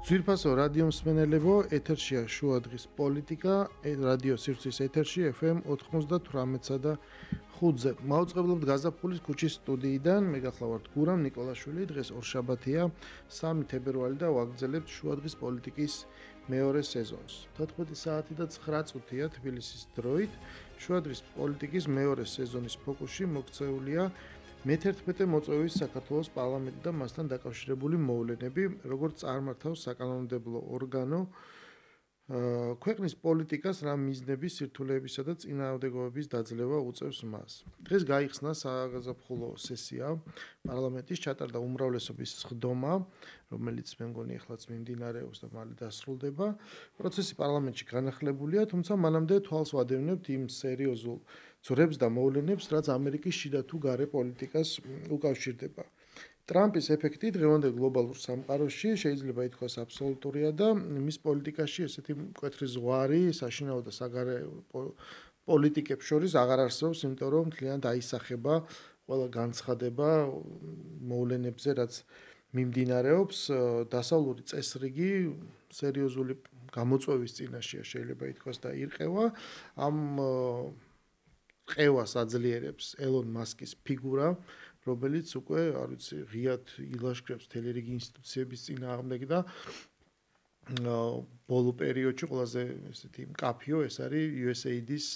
ძვირფასო რადიო მსმენელებო, ეთერშია შუადღის პოლიტიკა, რადიო სივრცის ეთერში FM 98-სა და 5-ზე. მაუწყებლობთ გაზაფხულის ქუჩის სტუდიიდან, მე გახლავართ გურამ ნიკოლაშვილი, დღეს ორშაბათია, 3 თებერვალი და ვაგრძელებთ შუადღის პოლიტიკის მეორე სეზონს. 14 საათი და 9 წუთია თბილისის დროით. შუადღის პოლიტიკის მეორე სეზონის ფოკუსში მოქცეულია მე-11 მოწვევის საქართველოს პარლამენტი და მასთან დაკავშირებული მოვლენები, როგორც წარმართავს საკანონმდებლო ორგანო, ქვეყნის პოლიტიკას რა მიზნების, სირთულეებისა და წინააღმდეგობების დაძლევა უწევს მას. დღეს გაიხსნა საგაზაფხულო სესია პარლამენტის, ჩატარდა უმრავლესობის სხდომა, რომელიც მე მგონი ახლაც მიმდინარეობს და მალე დასრულდება. პროცესი პარლამენტში განახლებულია, თუმცა მანამდე თვალს ვადევნებთ იმ სერიოზულ ძვრებს და მოვლენებს, რაც ამერიკის შიდა თუ გარე პოლიტიკას უკავშირდება. ტრამპის ეფექტი დღევანდელ გლობალურ სამყაროში შეიძლება ითქვას აბსოლუტურია და მის პოლიტიკაში ესეთი მკვეთრი ზღვარი საშინაო და საგარეო პოლიტიკებს შორის აღარ არსებობს, იმიტომ რომ მთლიანად აისახება ყველა განცხადება მოვლენებზე, რაც მიმდინარეობს, დასავლური წესრიგი სერიოზული გამოწვევის წინაშეა შეიძლება ითქვას და ირყევა. ამ ყევას აძლიერებს ელონ მასკის ფიგურა, რომელიც უკვე, არ ვიცი, ღიად ილაშქრებს მთელი რიგი ინსტიტუციების წინააღმდეგ და ბოლო პერიოდში ყველაზე ესეთი მკაფიო ეს არის USAID-ის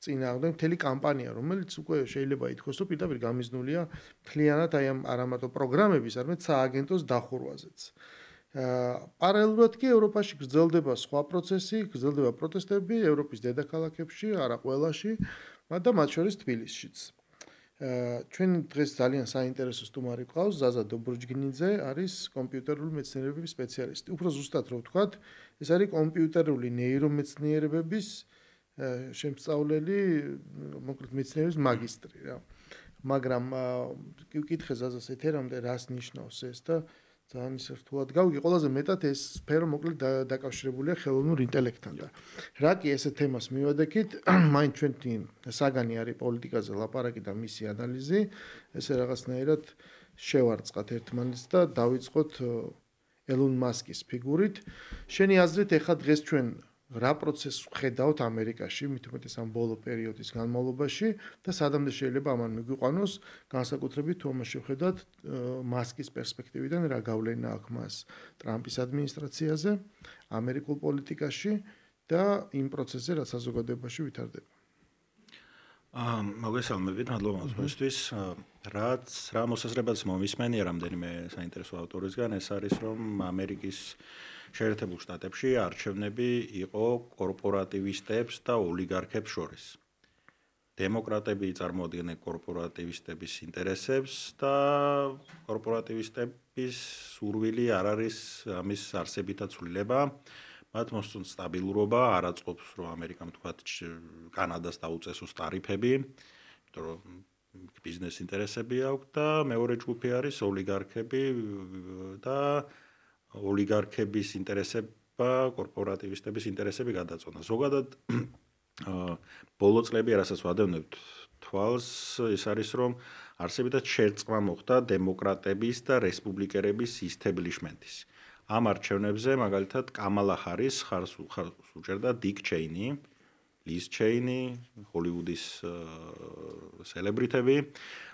წინააღმდეგ მთელი კამპანია, რომელიც უკვე შეიძლება ითქვას, რომ პირდაპირ გამიზნულია მთლიანად აი ამ არამარტო პროგრამების, არამედ სააგენტოს დახურვაზეც. პარალელურად კი ევროპაში გრძელდება სხვა პროცესი, გრძელდება პროტესტები ევროპის დედაქალაქებში, არა ყველაში, და მათ შორის თბილისშიც. ჩვენ დღეს ძალიან საინტერესო სტუმარი გვყავს, ზაზა დობროჯგინიძე არის კომპიუტერული მეცნიერებების სპეციალისტი. უფრო ზუსტად რო ვთქვათ, ეს არის კომპიუტერული ნეირომეცნიერებების შემსწავლელი, მოკლედ მეცნიერების მაგისტრი რა. მაგრამ ვკითხე ზაზას ეთერამდე, რას ნიშნავს ეს და ძალიან ისე რთულად გავიგე, ყველაზე მეტად ეს სფერო მოკლედ დაკავშირებულია ხელოვნურ ინტელექტთან და რა კი ესე თემას მივადექით, მაინც ჩვენი საგანი არის პოლიტიკაზე ლაპარაკი და მისი ანალიზი, ესე რაღაცნაირად შევარწყათ ერთმანეთს და დავიწყოთ ელონ მასკის ფიგურით. შენი აზრით, ეხლა დღეს ჩვენ რა პროცესს ვხედავთ ამერიკაში, მით უმეტეს ამ ბოლო პერიოდის განმავლობაში და სადამდე შეიძლება ამან მიგვიყვანოს, განსაკუთრებით თუ ამას შევხედათ მასკის პერსპექტივიდან, რა გავლენა აქვს მას ტრამპის ადმინისტრაციაზე, ამერიკულ პოლიტიკაში და იმ პროცესზე, რაც საზოგადოებაში ვითარდება. მოგესალმებით, მადლობა მოსვისთვის. რა მოსაზრებას მომისმენია რამდენიმე საინტერესო ავტორისგან, ეს არის, რომ ამერიკის შეერთებულ შტატებში არჩევნები იყო კორპორატივისტებს და ოლიგარქებს შორის. დემოკრატები წარმოადგენენ კორპორატივისტების ინტერესებს და კორპორატივისტების სურვილი არ არის ამის არსებითად ცვლილება. მათ მოსწონს სტაბილურობა, არ აწყობს, რომ ამერიკამ თქვათ კანადას დაუწესოს ტარიფები, იმიტომ რომ ბიზნეს ინტერესები აქვს და მეორე ჯგუფი არის ოლიგარქები და ოლიგარქების ინტერესება, კორპორატივისტების ინტერესები გადაწყვეტა. ზოგადად ბოლო წლები, რასაც ვადევნებთ თვალს, ის არის, რომ არსებითად შერწყმა მოხდა დემოკრატების და რესპუბლიკელების ისტაბლიშმენტის. ამ არჩევნებზე მაგალითად კამალა ჰარის ხარს უჭერდა დიკ ჩეინი, ლის ჩეინი, ჰოლივუდის სელებრიტები.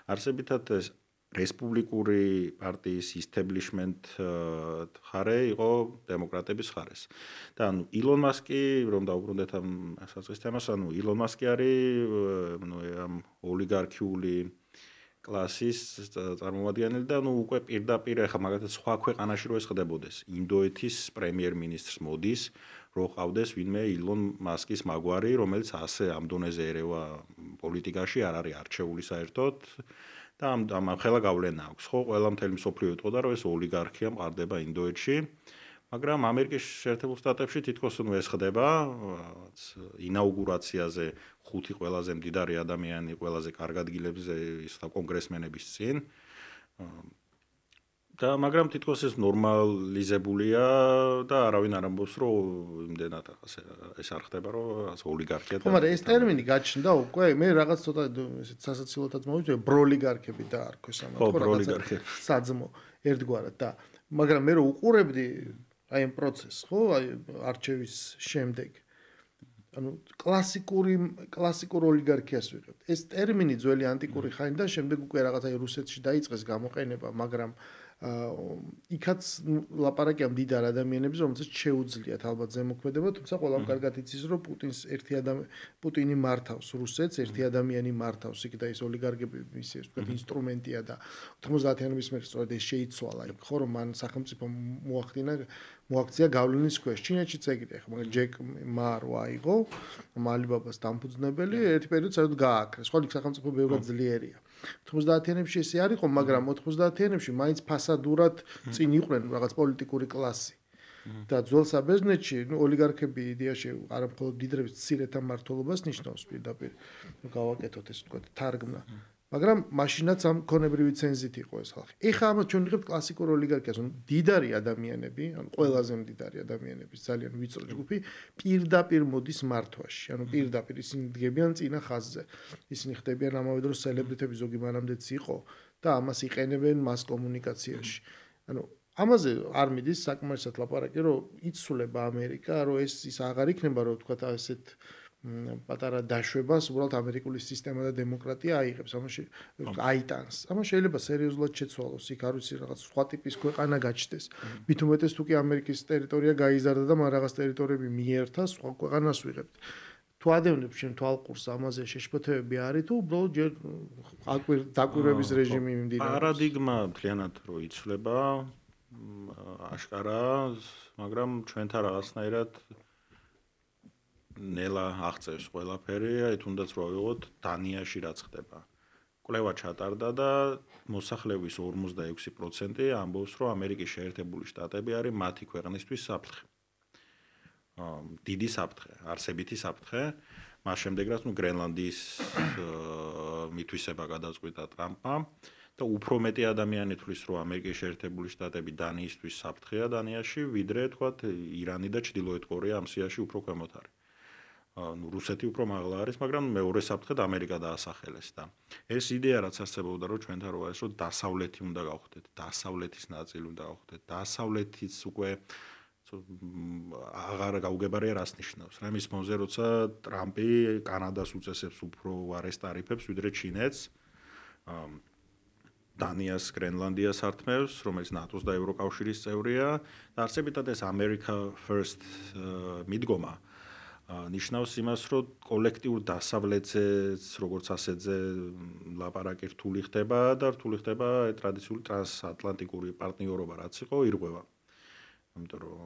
არსებითად რესპუბლიკური პარტიის ისტაბლიშმენტ ხარე იყო დემოკრატების ხარეს. და ანუ ილონ მასკი, რომ დავუბრუნდეთ ამ საწყის თემას, ანუ ილონ მასკი არის ამ ოლიგარქიული კლასის წარმომადგენელი და უკვე პირდაპირ ახლა მაგალითად სხვა ქვეყანაში რო ეს ხდებოდეს, ინდოეთის პრემიერ-მინისტრს მოდის, რო ყავდეს ვინმე ილონ მასკის მაგვარი, რომელიც ასე ამ დონეზე ერევა პოლიტიკაში, არ არის არჩეული საერთოდ და ამ ხელა გავლენა აქვს. ხო, ყველა მთელი მსოფლიო ეტყოდა, რომ ეს ოლიგარქია მყარდება ინდოეთში, მაგრამ ამერიკის შეერთებულ შტატებში თითქოს ეს ხდება, ინაუგურაციაზე 5 ყველაზე მდიდარი ადამიანი, ყველაზე კარგ ადგილებზე ის და კონგრესმენების წინ. და მაგრამ თითქოს ეს ნორმალიზებულია და არავინ არ ამბობს, რომ იმდენად ეს არ ხდება, რომ ოლიგარქია და მაგრამ ეს ტერმინი გაჩნდა უკვე, მე რაღაც ცოტა ესეთ სასაცილოთაც მოვიწყე, ბროლიგარქები დაარქვეს ამათ, ხო, ბროლიგარქები. საძმო ერთგვარად და მაგრამ მე რო უყურებდი აი ამ პროცესს, ხო? აი არჩევის შემდეგ. ანუ კლასიკურ ოლიგარქიას ვიღებთ. ეს ტერმინი ძველი ანტიკური ხანიდან შემდეგ უკვე რაღაცა რუსეთში დაიწყეს გამოყენება, მაგრამ იქაც ლაპარაკია მდიდარ ადამიანებზე, რომელსაც შეუძლიათ ალბათ ზემოქმედება, თუმცა ყველამ კარგად იცის, რომ პუტინი მართავს რუსეთს, ერთი ადამიანი მართავს იქ და ეს ოლიგარქები მისი ეს ვთქვათ ინსტრუმენტია და 90-იანების მერე სწორედ ეს შეიცვალა იქ, ხო, რომ მან სახელმწიფო მოაქცია გავლენის ქვეშ. ჩინეთშიც ეგრეა, ხო, მაგრამ ჯეკ მა რო აიღო, ალიბაბას დამფუძნებელი, ერთი პერიოდი საერთოდ გააკრეს. ხო, იქ სახელმწიფო ბევრად ძლიერია. 90-იანებში ესე არ იყო, მაგრამ 90-იანებში მაინც ფასადურად წინ იყვნენ რაღაც პოლიტიკური კლასი. და ძველ საბერძნეთში, ოლიგარქები იდეაში არა მხოლოდ დიდრების მცირეთა მმართველობას ნიშნავს პირდაპირ, გავაკეთოთ ეს ვთქვათ თარგმნა. მაგრამ მაშინაც ამ ქონებრივი ცენზით იყო ეს ხალხი. ეხლა ამას ჩვენ ვიღებთ კლასიკურ ოლიგარქიას, ანუ დიდარი ადამიანები, ანუ ყველაზე მდიდარი ადამიანების ძალიან ვიწრო ჯგუფი პირდაპირ მოდის მართვაში. ანუ პირდაპირ ისინი დგებიან წინა ხაზზე. ისინი ხდებიან ამავე დროს სელებრიტები, ზოგი მანამდეც იყო და ამას იყენებენ მას კომუნიკაციაში. ანუ ამაზე არ მიდის საკმარისად ლაპარაკი, რომ იცვლება ამერიკა, რომ ის აღარ იქნება, რომ ვთქვათ ასეთ პატარა დაშვებას უბრალოდ ამერიკული სისტემა და დემოკრატია აიღებს, ამაში აიტანს. ამას შეიძლება სერიოზულად შეცვალოს, იქ არ ვიცი რაღაც სხვა ტიპის ქვეყანა გაჩნდეს. მით უმეტეს თუ კი ამერიკის ტერიტორია გაიზარდა და მან რაღაც ტერიტორიები მიერთა, სხვა ქვეყანას ვიღებთ. თუ ადევნებს შენ თვალყურს ამაზე შეშფოთებები არის თუ უბრალოდ ჯერ დაკვირვების რეჟიმი მიმდინარეობს? პარადიგმა მთლიანად რო იცვლება, აშკარა, მაგრამ ჩვენთან რაღაცნაირად ნელა აღწევს ყველაფერი, აი თუნდაც რო ავიღოთ დანიაში რაც ხდება. კვლევა ჩატარდა და მოსახლეობის 46% ამბობს, რომ ამერიკის შეერთებული შტატები არის მათი ქვეყნისთვის საფრთხე. დიდი საფრთხე, არსებითი საფრთხე. მას შემდეგ რაც გრენლანდიის მითვისება გადაწყვიტა ტრამპმა და უფრო მეტი ადამიანი თვლის, რომ ამერიკის შეერთებული შტატები დანიისთვის საფრთხეა დანიაში, ვიდრე თქვათ ირანი და ჩრდილოეთ კორეა ამ სიაში უფრო ქვემოთ არის. რუსეთი უფრო მაღლა არის, მაგრამ მეორე საფრთხედ ამერიკა დაასახელეს და ეს იდეა რაც არსებობდა, რომ ჩვენთან რო არის, რომ დასავლეთი უნდა გავხდეთ, დასავლეთის ნაწილი უნდა გავხდეთ, დასავლეთის უკვე აღარ გაუგებარია რას ნიშნავს. რამის ფონზე როცა ტრამპი კანადას უწესებს უფრო ვარეს ტარიფებს, ვიდრე ჩინეთს, დანიას, გრენლანდიას ართმევს, რომელიც ნატოს და ევროკავშირის წევრია და არსებითად ეს America First მიდგომა ნიშნავს იმას, რომ კოლექტიურ დასავლეთზეც, როგორც ასეთზე ლაპარაკი რთული ხდება და რთული ხდება ტრადიციული ტრანსატლანტიკური პარტნიორობა რაც იყო, ირღვევა. იმიტომ რომ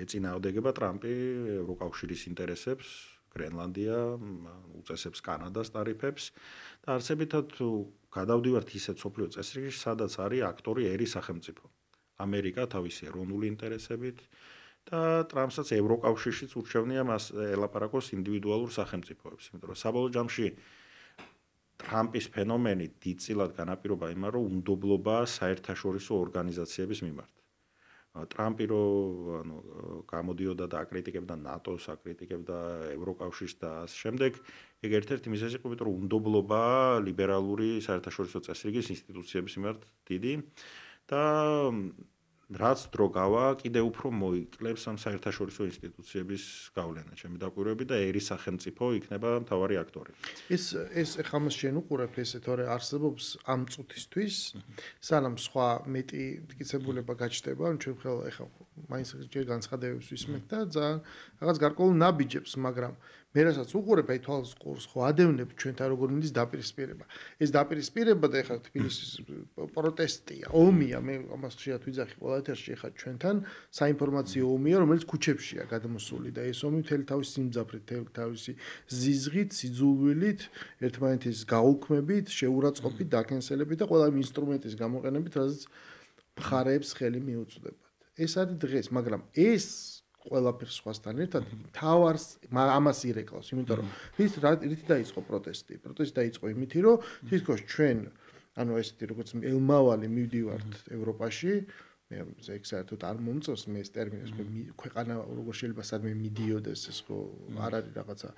ეწინააღმდეგება ტრამპი ევროკავშირის ინტერესებს, გრენლანდია უწესებს კანადას ტარიფებს და არსებითად გადავდივართ ისეთ სოფლიო წესრიგში, სადაც არის აქტორი ერი სახელმწიფო. ამერიკა თავისი ეროვნული ინტერესებით და ტრამპსაც ევროკავშირშიც ურჩევნია მას ელაპარაკოს ინდივიდუალურ სახელმწიფოებს, იმიტომ რომ საბოლოო ჯამში ტრამპის ფენომენი დიდწილად განაპირობა იმან, რომ უნდობლობა საერთაშორისო ორგანიზაციების მიმართ. ტრამპი რო გამოდიოდა და აკრიტიკებდა ნატოს, აკრიტიკებდა ევროკავშირს და ამ შემდეგ, ეგ ერთ-ერთი მიზეზი იყო, რომ უნდობლობა ლიბერალური საერთაშორისო წესრიგის ინსტიტუციების მიმართ დიდი და რაც დრო გავა, კიდე უფრო მოიკლებს ამ საერთაშორისო ინსტიტუციების გავლენა, ჩემი დაკვირვებით და ერის სახელმწიფო იქნება მთავარი აქტორი. ეს ეხლა მას შენ უყურებ ესე თორე არსებობს ამ წუთისთვის, სანამ სხვა მეტი მტკიცებულება გაჩნდება, ჩვენ ხელა ეხლა მაინც ჯერ განცხადებებს ვისმენთ და ძალიან რაღაც გარკვეულ ნაბიჯებს, მაგრამ მე რასაც უყურებ, აი თვალს ყურს ხო ადევნებ ჩვენთან როგორ მიდის დაპირისპირება. ეს დაპირისპირება და ეხლა თბილისის პროტესტია, ომია, მე ამას ხშირად ვიძახი ყველა ეთერში ეხლა ჩვენთან საინფორმაციო ომია, რომელიც ქუჩებშია გადმოსული და ეს ომი მთელი თავის სიმძაფრით, თავისი ზიზღით, სიძულვილით, ერთმანეთის გაუქმებით, შეურაცხყოფით, დაკენსელებით და ყველა იმ ინსტრუმენტის გამოყენებით, რაც მხარეებს ხელი მიუწვდებათ. ეს არის დღეს, მაგრამ ეს ყველაფერს სხვასთან ერთად თავარს ამას ირეკლავს, იმიტომ რომ რითი დაიწყო პროტესტი? პროტესტი დაიწყო იმით, რომ თითქოს ჩვენ, ანუ ესეთი როგორც ელმავალი მივდივართ ევროპაში, მე ეგ საერთოდ არ მომწონს მე ეს ტერმინი, ეს ქვეყანა როგორ შეიძლება სადმე მიდიოდეს, ეს ხო არ არის რაღაცა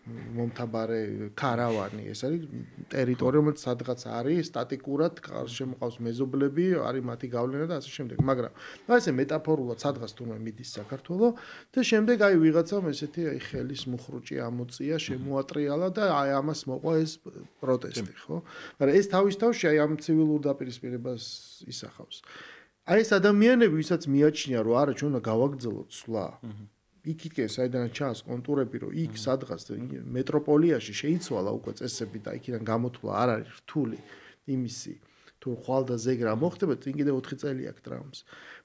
მომთაბარე ქარავანი, ეს არის ტერიტორია, რომელიც სადღაც არის სტატიკურად, შემოყავს მეზობლები, არის მათი გავლენა და ასე შემდეგ. მაგრამ ესე მეტაფორულად სადღაც თუნდაც მიდის საქართველოს და შემდეგ აი ვიღაცამ ესეთი აი ხელის მუხრუჭი ამოწია, შემოატრიალა და აი ამას მოყვა ეს პროტესტი, ხო? მაგრამ ეს თავის თავში აი ამ ცივილურ დაპირისპირებას ისახავს. აი ეს ადამიანები, ვისაც მიაჩნია, რომ არა, ჩვენ უნდა გავაგრძელოთ სვლა. იქიდან საიდანაც ჩანს კონტურები, რომ იქ სადღაც მეტროპოლიაში შეიცვალა უკვე წესები და იქიდან გამოთვლა არ არის რთული იმისი, თუ ხვალ და ზეგ რა მოხდება, წინ კიდე 4 წელი აქვს ტრამპს.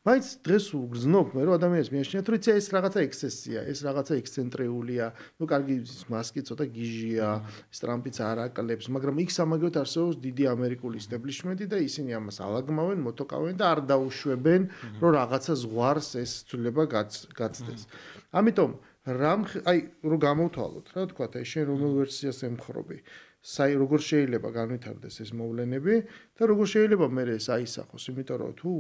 მაინც დღეს ვგრძნობ მე, რომ ადამიანებს მიაჩნიათ, რომ ეს რაღაცა ექსცესია, ეს რაღაცა ექსცენტრიულია, ნუ კარგი მასკი ცოტა გიჟია, ეს ტრამპიც არ აკლებს, მაგრამ იქ სამაგერად არსებობს დიდი ამერიკული ისტებლიშმენტი და ისინი ამას ალაგმავენ, მოტოკავენ და არ დაუშვებენ, რომ რაღაცა ზღვარს ეს ცვლილება გაცდეს. ამიტომ აი რო გამოვთვალოთ, რა თქვა, აი შენ რომელ ვერსიას ემხრობი? როგორ შეიძლება განვითარდეს ეს მოვლენები და როგორ შეიძლება მე ეს აისახოს, იმიტომ რომ თუ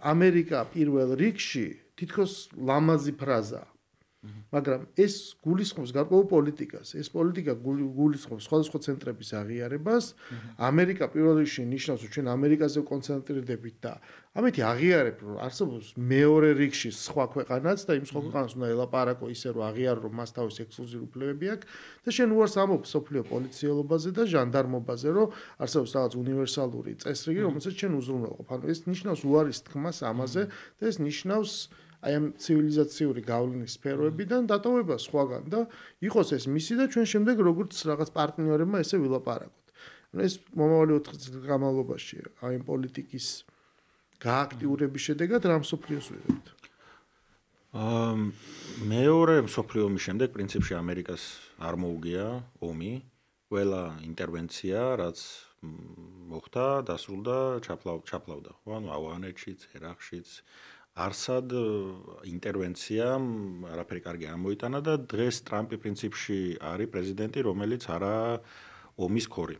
ამერიკა პირველ რიგში თითქოს ლამაზი ფრაზაა. მაგრამ ეს გულისხმობს გარკვეულ პოლიტიკას. ეს პოლიტიკა გულისხმობს სხვადასხვა ცენტრების აღიარებას. ამერიკა პირველ რიგში ნიშნავს, რომ ჩვენ ამერიკაზე კონცენტრირდებით და ამეთი აღიარებ, რომ არსებობს მეორე რიგში სხვა ქვეყანაც და იმ სხვა ქვეყანას უნდა ელაპარაკო ისე, რომ აღიარო, რომ მას თავის ექსკლუზიური უფლებები აქვს და შენ უარს ამბობ სოფლიო პოლიციელობაზე და ჟანდარმობაზე, რომ არსებობს რაღაც უნივერსალური წესრიგი, რომელსაც შენ უზრუნველყოფ. ანუ ეს ნიშნავს უარის თქმას ამაზე და ეს ნიშნავს აი ამ ცივილიზაციური გავლენის სფეროებიდან დატოვება სხვაგან და იყოს ეს მისი და ჩვენ შემდეგ როგორც რაღაც პარტნიორებმა ესე ვილაპარაკოთ. ანუ ეს მომავალი 4 წლის განმავლობაში აი ამ პოლიტიკის გააქტიურების შედეგად რა მსოფლიოს ვიღებთ. მეორე მსოფლიო ომის შემდეგ პრინციპში ამერიკას არ მოუგია ომი, ყველა ინტერვენცია, რაც მოხდა, დასრულდა, ჩაფლავდა, ხო? ანუ ავღანეთშიც, ერაყშიც არსად ინტერვენციამ არაფერი კარგი არ მოიტანა და დღეს ტრამპი პრინციპში არის პრეზიდენტი, რომელიც არა ომის ქორი.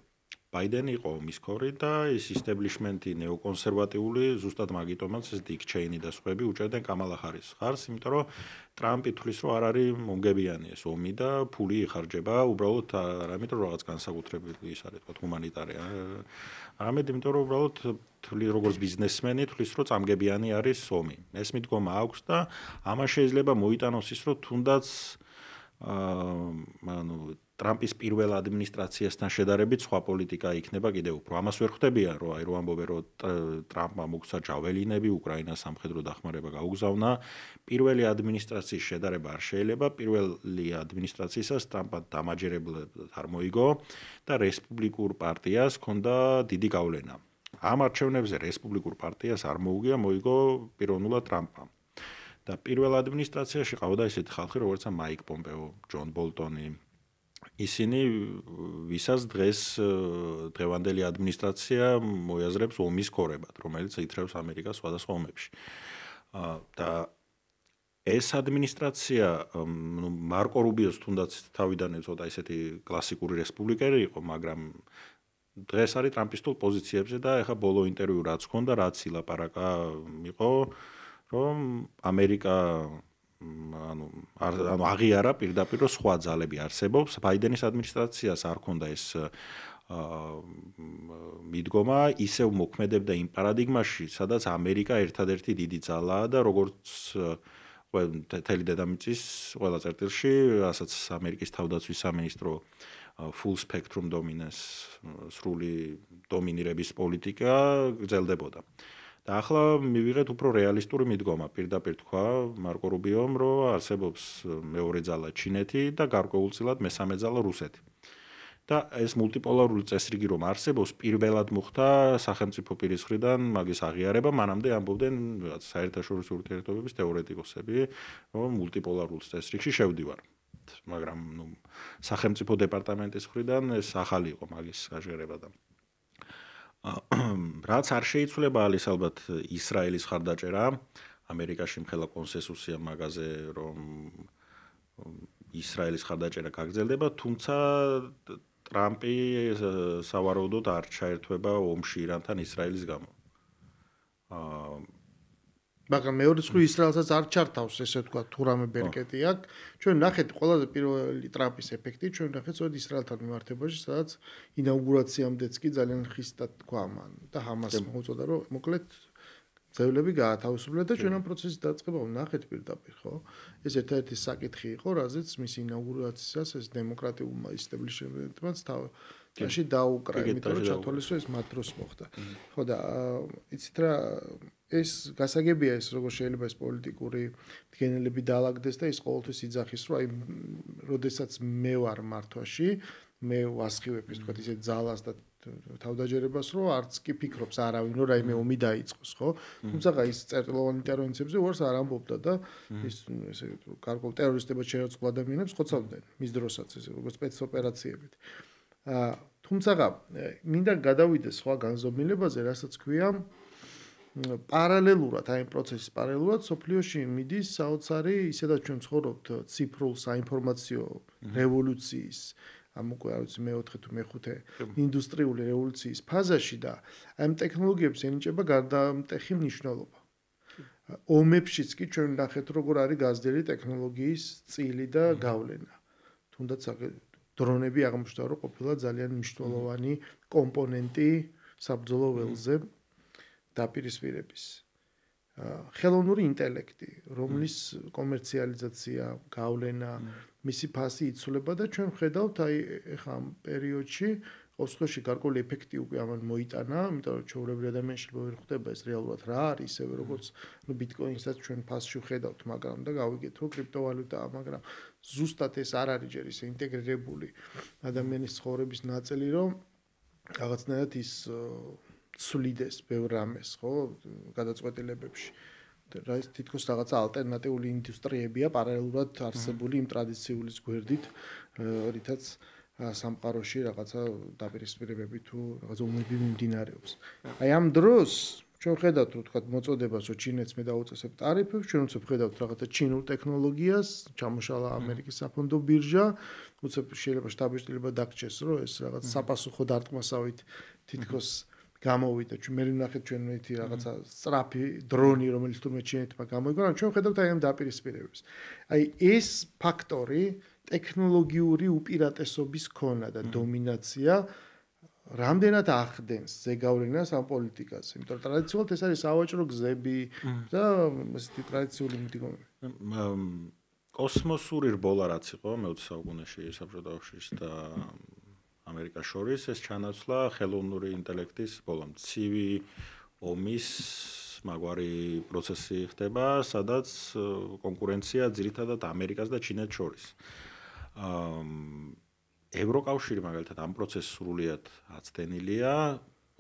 ბაიდენი იყო ომის ქორი და ის ისტებლიშმენტი ნეოკონსერვატიული, ზუსტად მაგიტომაც ეს დიკ ჩეინი და სხვები უჭერდნენ კამალა ჰარის ხარს, იმიტომ რომ ტრამპი თulis რომ არ არის მომგებიანი ეს ომი და ფული იხარჯება, უბრალოდ არ ამიტომ რაღაც განსაკუთრებული ის არის თქო ჰუმანიტარი. არამედ იმიტომ რომ უბრალოდ როგორც ბიზნესმენი თulis რომ წამგებიანი არის ომი. ეს მიდგომა აქვს და ამას შეიძლება მოიტანოს ის რომ თუნდაც ანუ ტრამპის პირველ ადმინისტრაციასთან შედარებით სხვა პოლიტიკა იქნება კიდევ უფრო. ამას ვერ ხვდებიან, რომ აი რო ამბობენ, რომ ტრამპმა მოგცა ჯაველინები, უკრაინას სამხედრო დახმარება გაუგზავნა. პირველი ადმინისტრაციის შედარება არ შეიძლება. პირველი ადმინისტრაციისას ტრამპმა დამაჯერებლად არ მოიგო და რესპუბლიკურ პარტიას ჰქონდა დიდი გავლენა. ამ არჩევნებზე რესპუბლიკურ პარტიას არ მოუგია, მოიგო პიროვნულად ტრამპმა. და პირველ ადმინისტრაციაში ყავდა ისეთი ხალხი, როგორც მაიკ პომპეო, ჯონ ბოლტონი. ისინი ვისაც დღეს დღევანდელი ადმინისტრაცია მოიაზრებს ომის ქორებად, რომელიც ითრევს ამერიკას სხვადასხვა ომებში. და ეს ადმინისტრაცია მარკო რუბიოს თუნდაც თავიდან ცოტა ისეთი კლასიკური რესპუბლიკელი იყო, მაგრამ დღეს არის ტრამპისტულ პოზიციებზე და ეხა ბოლო ინტერვიუ რაც ჰქონდა, რაც ილაპარაკა იყო, რომ ამერიკა ანუ აღიარა პირდაპირ რომ სხვა ძალები არსებობს. ბაიდენის ადმინისტრაციას არ ჰქონდა ეს მიდგომა, ისევ მოქმედებდა იმ პარადიგმაში, სადაც ამერიკა ერთადერთი დიდი ძალაა და როგორც მთელი დედამიწის ყველა წერტილში, რასაც ამერიკის თავდაცვის სამინისტრო full spectrum dominance სრული დომინირების პოლიტიკა გრძელდებოდა. და ახლა მივიღეთ უფრო რეალისტური მიდგომა. პირდაპირ თქვა მარკო რუბიომ, რომ არსებობს მეორე ძალა ჩინეთი და გარკვეულწილად მესამე ძალა რუსეთი. და ეს მულტიპოლარული წესრიგი რომ არსებობს, პირველად მოხდა სახელმწიფო პირის მხრიდან მაგის აღიარება, მანამდე ამბობდნენ საერთაშორისო ურთიერთობების თეორეტიკოსები, რომ მულტიპოლარულ წესრიგში შევდივარ. მაგრამ სახელმწიფო დეპარტამენტის მხრიდან ეს ახალი იყო მაგის გაჟღერება და რაც არ შეიცვლება არის ალბათ ისრაელის ხარდაჭერა. ამერიკაში მხელა კონსენსუსია მაგაზე, რომ ისრაელის ხარდაჭერა გაგრძელდება, თუმცა ტრამპი სავარაუდოდ არ ჩაერთვება ომში ირანთან ისრაელის გამო. მაგრამ მეორე მხრივ ისრაელსაც არ ჩართავს ესე ვთქვა თუ რამე ბერკეტი აქვს. ჩვენ ნახეთ ყველაზე პირველი ტრამპის ეფექტი, ჩვენ ნახეთ სწორედ ისრაელთან მიმართებაში, სადაც ინაუგურაციამდეც კი ძალიან ხისტად თქვა მან და ჰამასს მოუწოდა, რომ მოკლედ ძევლები გაათავისუფლეთ და ჩვენ ამ პროცესის დაწყება ვნახეთ პირდაპირ, ხო? ეს ერთ-ერთი საკითხი იყო, რაზეც მის ინაუგურაციას ეს დემოკრატიულმა ისტაბლიშმენტმაც თავში დაუკრა, იმიტომ რომ ჩათვალისწინო ეს მათ დროს მოხდა. ხო და იცით რა ეს გასაგებია ეს როგორ შეიძლება ეს პოლიტიკური დგენელები დაალაგდეს და ის ყოველთვის იძახის, რომ აი როდესაც მე ვარ მართვაში, მე ვასხივებ ის თქვა ისე ძალას და თავდაჯერებას, რომ არც კი ფიქრობს არავინ, რომ რაიმე ომი დაიწყოს, ხო? თუმცა ის წერტილოვანი ინტერვენციებზე უარს არ ამბობდა და ის ესე გარკვეულ ტერორისტებად შეერწყულ ადამიანებს ხოცავდნენ მის დროსაც ესე როგორც სპეცოპერაციებით. თუმცა მინდა გადავიდეს სხვა განზომილებაზე, რასაც ქვია პარალელურად, აი ამ პროცესის პარალელურად სოფლიოში მიდის საოცარი, ისედაც ჩვენ ცხოვრობთ ციფრულ საინფორმაციო რევოლუციის ამ უკვე არ ვიცი მე-4 თუ მე-5 ინდუსტრიული რევოლუციის ფაზაში და ამ ტექნოლოგიებს ენიჭება გარდამტეხი მნიშვნელობა. ომებშიც კი ჩვენ ნახეთ როგორ არის გაზრდილი ტექნოლოგიის წილი და გავლენა. თუნდაც დრონები აღმოჩნდა რომ ყოფილა ძალიან მნიშვნელოვანი კომპონენტი საბრძოლო ველზე დაპირისპირების. ხელოვნური ინტელექტი, რომლის კომერციალიზაცია, გავლენა, მისი ფასი იცვლება და ჩვენ ხედავთ აი ეხა ამ პერიოდში ყოველში გარკვეული ეფექტი უკვე ამან მოიტანა, იმიტომ რომ ჩვეულებრივ ადამიანში ვერ ხვდება ეს რეალურად რა არის, ისევე როგორც ბიტკოინსაც ჩვენ ფასში ვხედავთ, მაგრამ და გავიგეთ რომ კრიპტოვალუტაა, მაგრამ ზუსტად ეს არ არის ჯერ ისე ინტეგრირებული ადამიანის ცხოვრების ნაწილი, რომ რაღაცნაირად ის სულიდეს ბევრ რამეს, ხო, გადაწყვეტილებებში. რა ის თითქოს რაღაცა ალტერნატიული ინდუსტრიებია პარალელურად არსებული იმ ტრადიციულის გვერდით, რითაც სამყაროში რაღაცა დაპირისპირებები თუ რაღაცა ომები მიმდინარეობს. აი ამ დროს ჩვენ ხედავთ რომ თქვა მოწოდებას რომ ჩინეთს მე დაუწესებ ტარიფებს, ჩვენ უცებ ხედავთ რაღაცა ჩინურ ტექნოლოგიას, ჩამოშალა ამერიკის საფონდო ბირჟა, უცებ შეიძლება შტაბ-ბიჭდილება დაგჭეს რომ ეს რაღაც საპასუხო დარტყმასავით თითქოს გამოვიდა. ჩვენ მე ვნახეთ ჩვენ ერთი რაღაცა სწრაფი დრონი, რომელიც თურმე ჩინეთმა გამოიგო, მაგრამ ჩვენ ხედავთ აი ამ დაპირისპირებებს. აი ეს ფაქტორი ტექნოლოგიური უპირატესობის ქონა და დომინაცია რამდენად ახდენს ზეგავლენას ამ პოლიტიკაზე. იმიტომ რომ ტრადიციულად ეს არის სავაჭრო გზები და ესეთი ტრადიციული მიდგომები. კოსმოსური რბოლა რაც იყო მე-20 საუკუნეში საბჭოთა კავშირის და ამერიკას შორის ეს ჩანაცვლა ხელოვნური ინტელექტის ბოლომდე. ცივი ომის მაგვარი პროცესი ხდება, სადაც კონკურენცია ძირითადად ამერიკას და ჩინეთს შორის. ევროკავშირი მაგალითად ამ პროცესს სრულიად აცდენილია,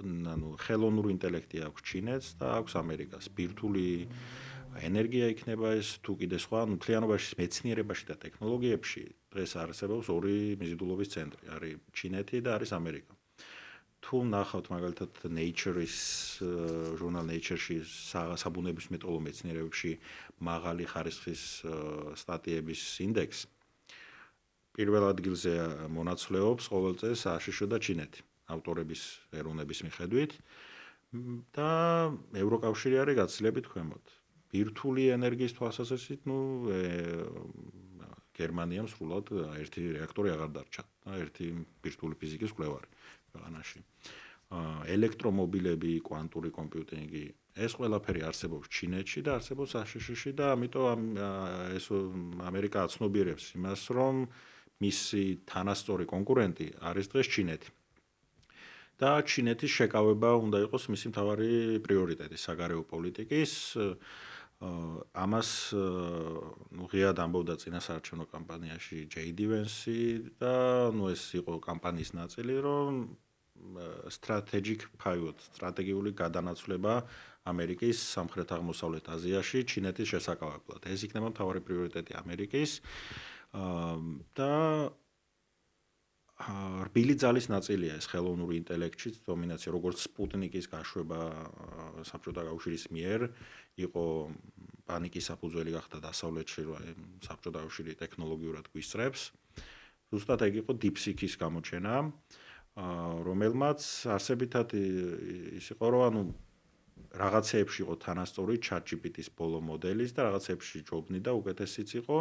ანუ ხელოვნური ინტელექტი აქვს ჩინეთს და აქვს ამერიკას. ბირთვული ენერგია იქნება ეს თუ კიდე სხვა, ანუ მთლიანობაში მეცნიერებაში და ტექნოლოგიებში დღეს არსებობს ორი მიზიდულობის ცენტრი, არის ჩინეთი და არის ამერიკა. თუ ნახავთ მაგალითად Nature-ის ჟურნალ Nature-ში საბუნებისმეტყველო მეცნიერებებში მაღალი ხარისხის სტატიების ინდექსი პირველ ადგილზე მონაცვლეობს ყოველ წელს აშშ და ჩინეთი ავტორების ეროვნების მიხედვით და ევროკავშირი არის გაცილებით ქვემოთ. ბირთვული ენერგიის თვალსაზრისით, გერმანიამ სრულად ერთი რეაქტორი აღარ დარჩა, ერთი ბირთვული ფიზიკის მკვლევარი ქვეყანაში. ელექტრომობილები, კვანტური კომპიუტერინგი, ეს ყველაფერი არსებობს ჩინეთში და არსებობს აშშ-ში და ამიტომ ეს ამერიკა აცნობიერებს იმას, რომ მისი თანასწორი კონკურენტი არის დღეს ჩინეთი. და ჩინეთის შეკავება უნდა იყოს მისი მთავარი პრიორიტეტი საგარეო პოლიტიკის. ამას ღიად ამბობდა წინა საარჩევნო კამპანიაში JD Vance და ეს იყო კამპანიის ნაწილი, რომ strategic pivot, სტრატეგიული გადანაცვლება ამერიკის სამხრეთ-აღმოსავლეთ აზიაში ჩინეთის შესაკავებლად. ეს იქნება მთავარი პრიორიტეტი ამერიკის და რბილი ძალის ნაწილია ეს ხელოვნური ინტელექტში დომინაცია, როგორც სპუტნიკის გაშვება საბჭოთა კავშირის მიერ იყო პანიკის საფუძველი გახდა დასავლეთში, რომ საბჭოთა კავშირი ტექნოლოგიურად გვისწრებს. ზუსტად ეგ იყო DeepSeek-ის გამოჩენა, რომელმაც არსებითად ის იყო, რომ რაღაცეებში იყო თანასწორი ChatGPT-ის ბოლო მოდელის და რაღაცეებში ჯობნიდა უკეთესიც იყო,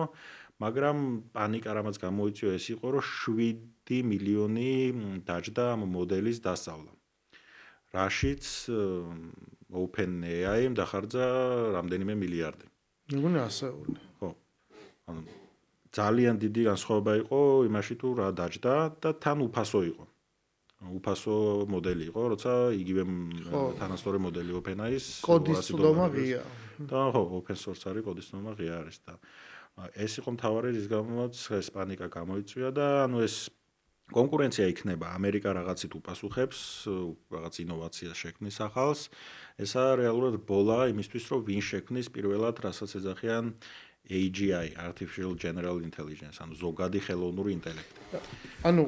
მაგრამ პანიკა რამაც გამოიწვია ეს იყო, რომ 7 მილიონი დაჯდა ამ მოდელის დასწავლა. რაშიც OpenAI-მ დახარჯა რამდენიმე მილიარდი. მეგონა ასეული. ხო. ანუ ძალიან დიდი განსხვავება იყო იმაში თუ რა დაჯდა და თან უფასო იყო. უფასო მოდელი იყო, როცა იგივე თანასწორი მოდელი OpenAI-ის კოდის ცდომა ღია. და ხო, open source არის, კოდის ცდომა ღია არის და ეს იყო მთავარი რის გამოც ეს პანიკა გამოიწვია და ანუ ეს კონკურენცია იქნება, ამერიკა რაღაცით უპასუხებს, რაღაც ინოვაციას შექმნის ახალს. ესა რეალურად ბოლა იმისთვის, რომ ვინ შექმნის პირველად, რასაც ეძახიან AGI, Artificial General Intelligence, ანუ ზოგადი ხელოვნური ინტელექტი. ანუ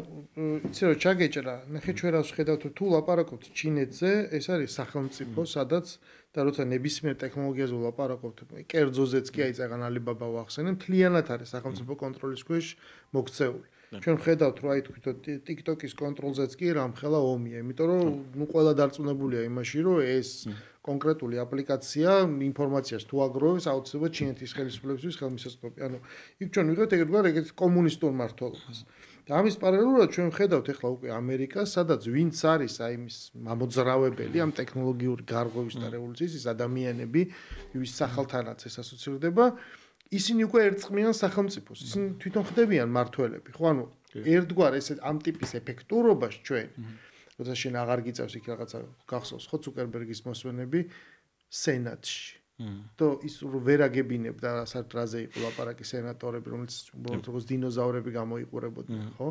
იცი რომ ჩაგეჭრა, ნახე ჩვენ რას ხედავთ თუ ლაპარაკობთ ჩინეთზე, ეს არის სახელმწიფო, სადაც და როცა ნებისმიერ ტექნოლოგიაზე ვლაპარაკობთ, კერძოზეც კი აი წაღან Alibaba ვახსენე, მთლიანად არის სახელმწიფო კონტროლის ქვეშ მოქცეული. ჩვენ ხედავთ რომ აი თქვით TikTok-ის კონტროლზეც კი რამხელა ომია, იმიტომ რომ ნუ ყველა დარწმუნებულია იმაში, რომ ეს კონკრეტული აპლიკაცია ინფორმაციას თუ აგროვებს, აუცილებლად ჩინეთის ხელისუფლებისთვის ხელმისაწვდომი. ანუ იქ ჩვენ ვიღებთ ეგრეთ კომუნისტურ მართლობას. და ამის პარალელურად ჩვენ ხედავთ ახლა უკვე ამერიკას, სადაც ვინც არის აი იმის ამოძრავებელი ამ ტექნოლოგიური გარღვევის და რევოლუციის ის ადამიანები, ვის სახელთანაც ეს ასოცირდება, ისინი უკვე ერწყმიან სახელმწიფოს. ისინი თვითონ ხდებიან მართველები. ხო, ანუ ერთგვარ ეს ამ ტიპის ეფექტურობას ჩვენ, როცა შენ აღარ გიწევს იქ რაღაცა გახსოვს ხო ცუკერბერგის მოსვენები სენატში. და ის ვერ აგებინებ და რაზე იყო ლაპარაკი სენატორები, რომელიც უბრალოდ როგორც დინოზავრები გამოიყურებოდნენ, ხო?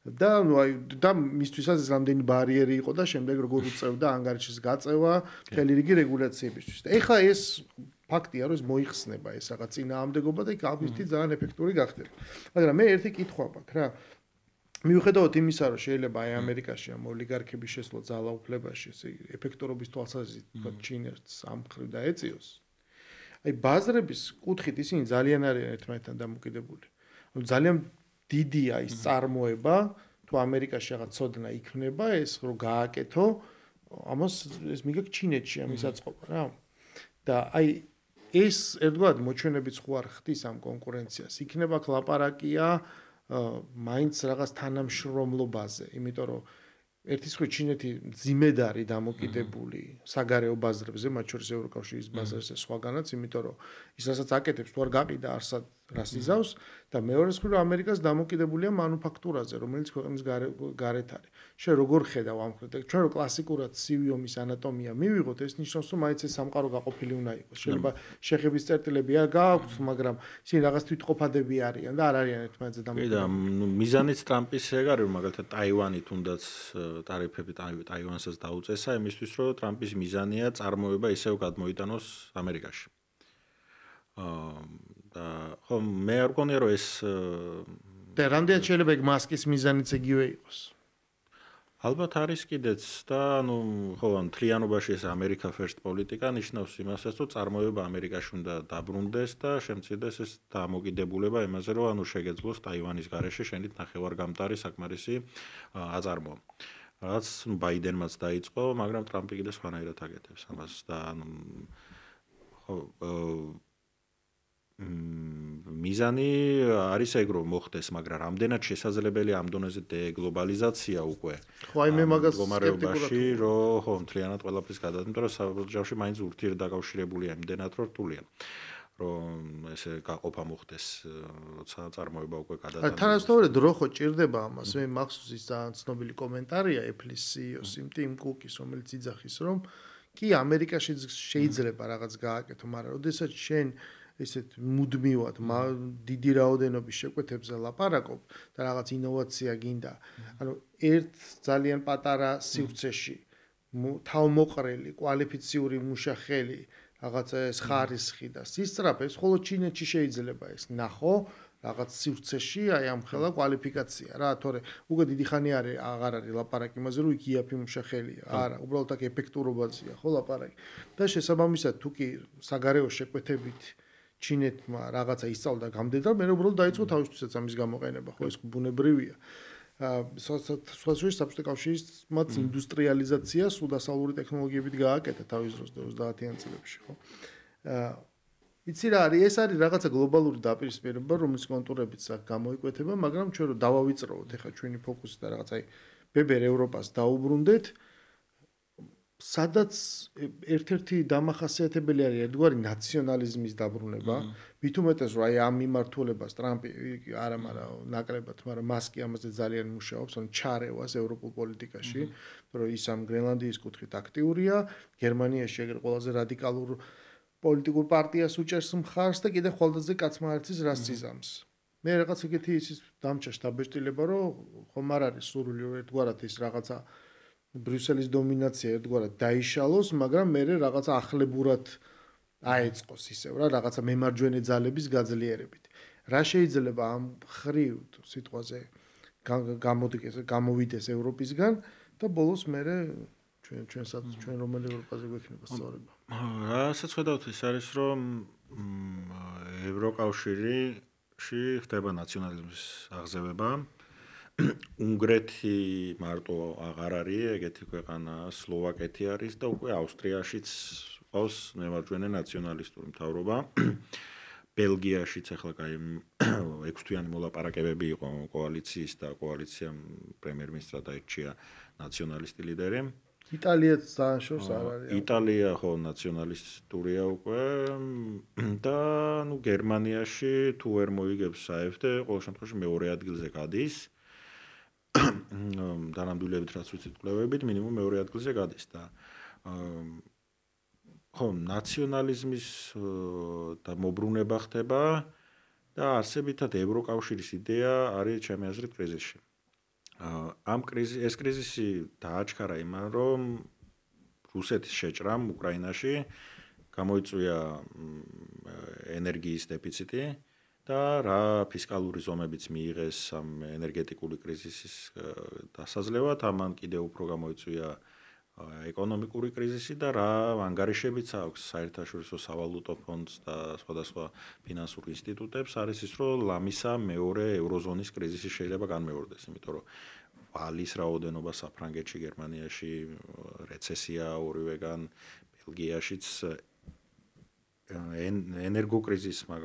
და ნუ აი და მისთვისაც ეს რამდენი ბარიერი იყო და შემდეგ როგორ უწევდა ანგარიშის გაწევა, მთელი რიგი რეგულაციებისთვის. და ეხლა ეს ფაქტია, რომ ეს მოიხსნება ეს რაღაც წინააღმდეგობა და იქ ამისთვის ძალიან ეფექტური გახდება. მაგრამ მე ერთი კითხვა მაქვს რა. მიუხედავად იმისა, რომ შეიძლება აი ამერიკაში ამ ოლიგარქების შესვლა ძალაუფლებაში, ესე ეფექტურობის თვალსაზრისით, თქვა ჩინეთს ამ მხრივ დაეწიოს. აი ბაზრების კუთხით ისინი ძალიან არიან ერთმანეთთან დამოკიდებული. ანუ ძალიან დიდია ის წარმოება, თუ ამერიკაში რაღაც ცოდნა იქნება, ეს რო გააკეთო, ამას ეს მიგაკ ჩინეთში ამის აწყობა რა. და აი ეს ერთგვარად მოჩვენებიც ხო არ ხდის ამ კონკურენციას. იქნება ლაპარაკია მაინც რაღაც თანამშრომლობაზე, იმიტომ რომ ერთის მხრივ ჩინეთი ძიმედ არის დამოკიდებული საგარეო ბაზრებზე, მათ შორის ევროკავშირის ბაზრზე სხვაგანაც, იმიტომ რომ ის რასაც აკეთებს, თუ არ გაყიდა არსად რას იზავს და მეორე მხრივ ამერიკას დამოკიდებულია მანუფაქტურაზე, რომელიც ქვეყნის გარეთ არის. შენ როგორ ხედავ ამ ხრით? ჩვენ რო კლასიკურად ცივი ომის ანატომია მივიღოთ, ეს ნიშნავს, რომ მაინც ეს სამყარო გაყოფილი უნდა იყოს. შეიძლება შეხების წერტილები არ გააქვთ, მაგრამ ისინი რაღაც თვითყოფადები არიან და არ არიან ერთმანეთზე დამოკიდებული. კი და მიზანიც ტრამპის ეგ არის, რომ მაგალითად ტაივანი თუნდაც ტარიფები ტაივანსაც დაუწესა, იმისთვის რომ ტრამპის მიზანია წარმოება ისევ გადმოიტანოს ამერიკაში. და ხო მე არ გქონია რომ ეს და რამდენად შეიძლება ეგ მასკის მიზანიც იგივე იყოს. ალბათ არის კიდეც და ანუ ხო ან თლიანობაში ეს ამერიკა ფერსტ პოლიტიკა ნიშნავს იმასაც რომ წარმოება ამერიკაში უნდა დაბრუნდეს და შემცირდეს ეს დამოკიდებულება იმაზე რომ ანუ შეგეძლოს ტაივანის გარეშე შენით ნახევარგამტარი საკმარისი აწარმოა. რაც ბაიდენმაც დაიწყო, მაგრამ ტრამპი კიდე სხვანაირად აკეთებს ამას და ანუ ხო მიზანი არის ეგ რომ მოხდეს, მაგრამ რამდენად შესაძლებელია ამ დონეზე დეგლობალიზაცია უკვე. ხო, აი მე მაგას მდგომარეობაში, რომ ხო მთლიანად ყველაფრის გადადის, იმიტომ რომ საბჭოში მაინც ურთიერთდაკავშირებულია იმდენად რომ რთულია. რომ ესე გაყოფა მოხდეს, როცა წარმოება უკვე გადადის. თანასწორად დრო ხო ჭირდება ამას. მე მახსოვს ის ძალიან ცნობილი კომენტარია Apple-ის CEO-ს Tim Cook-ის, რომელიც იძახის, რომ კი ამერიკაში შეიძლება რაღაც გააკეთო, მაგრამ ოდესაც შენ ესეთ მუდმივად დიდი რაოდენობის შეკვეთებზე ლაპარაკობ და რაღაც ინოვაცია გინდა. ანუ ერთ ძალიან პატარა სივრცეში თავმოყრილი კვალიფიციური მუშახელი რაღაცა ეს ხარისხი და სისწრაფეს მხოლოდ ჩინეთში შეიძლება ეს ნახო რაღაც სივრცეში აი ამ ხელა კვალიფიკაცია რა თორე უკვე დიდი ხანი არის აღარ არის ლაპარაკი იმაზე რომ იქ იაფი მუშახელია არა უბრალოდ აქ ეფექტურობაზეა ხო ლაპარაკი და შესაბამისად თუ კი საგარეო შეკვეთებით ჩინეთმა რაღაცა ისწავლა და გამდედა მე უბრალოდ დაიწყო თავისთვისაც ამის გამოყენება ხო ეს ბუნებრივია სხვადასხვა საბჭოთა კავშირის მათ ინდუსტრიალიზაცია სულ დასავლური ტექნოლოგიებით გააკეთა თავის დროს 30-იან წლებში, ხო? იცი რა არის? ეს არის რაღაცა გლობალური დაპირისპირება, რომლის კონტურებიც აქ გამოიკვეთება, მაგრამ ჩვენ რო დავავიწროოთ ახლა ჩვენი ფოკუსი და რაღაცა ბებერ ევროპას დაუბრუნდეთ, სადაც ერთ-ერთი დამახასიათებელი არის ერთგვარი ნაციონალიზმის დაბრუნება. მით უმეტეს რომ აი ამ მიმართულებას ტრამპი არა, მაგრამ ნაკლებად, მაგრამ მას კი ამაზე ძალიან მუშაობს, ან ჩარევას ევროპულ პოლიტიკაში, რომ ის ამ გრენლანდიის კუთხით აქტიურია, გერმანიაში ეგრე ყველაზე რადიკალურ პოლიტიკურ პარტიას უჭერს მხარს და კიდე ხვალდაზე კაცმარეთის რასიზმს. მე რაღაც ეგეთი ის დამჭა შტაბეჭდილება, რომ ხომ არ არის სურვილი ერთგვარად ის რაღაცა ბრიუსელის დომინაცია ერთგვარად დაიშალოს, მაგრამ მე რაღაცა ახლებურად აეწყოს ისევ რა, რაღაცა მემარჯვენე ძალების გაძლიერებით. რა შეიძლება ამ ხრივ სიტყვაზე გამოვიდეს ევროპისგან და ბოლოს მე ჩვენ რომელი ევროპაზე გვექნება სწორება. რასაც ხედავთ ის არის რომ ევროკავშირში ხდება ნაციონალიზმის აღზევება. უნგრეთი მარტო აღარ არის, ეგეთი ქვეყანა სლოვაკეთი არის და უკვე ავსტრიაშიც ყავს მემარჯვენე ნაციონალისტური მთავრობა. ბელგიაშიც ახლა კაი 6 თვიანი მოლაპარაკებები იყო კოალიციის და კოალიციამ პრემიერ-მინისტრად აირჩია ნაციონალისტი ლიდერი. იტალიაც დააშორს არ არის. იტალია ხო ნაციონალისტურია უკვე და ნუ გერმანიაში თუ ვერ მოიგებს AfD, ყოველ შემთხვევაში მეორე ადგილზე გადის. დანამდვილებით რაც ვიცით კვლევებით, მინიმუმ მეორე ადგილზე გადის და ხო ნაციონალიზმის და მობრუნება ხდება და არსებითად ევროკავშირის იდეა არის ჩემი აზრით კრიზისში. ეს კრიზისი დააჩქარა იმან, რომ რუსეთის შეჭრამ უკრაინაში გამოიწვია ენერგიის დეფიციტი და რა ფისკალური ზომებიც მიიღეს ამ ენერგეტიკული კრიზისის დასაძლევად, ამან კიდევ უფრო გამოიწვია ეკონომიკური კრიზისი და რა ანგარიშებიც აქვს საერთაშორისო სავალუტო ფონდს და სხვადასხვა ფინანსურ ინსტიტუტებს არის ის, რომ ლამისა მეორე ევროზონის კრიზისი შეიძლება განმეორდეს, იმიტომ რომ ვალის რაოდენობა საფრანგეთში, გერმანიაში რეცესია ორივეგან, ბელგიაშიც ენერგოკრიზისმა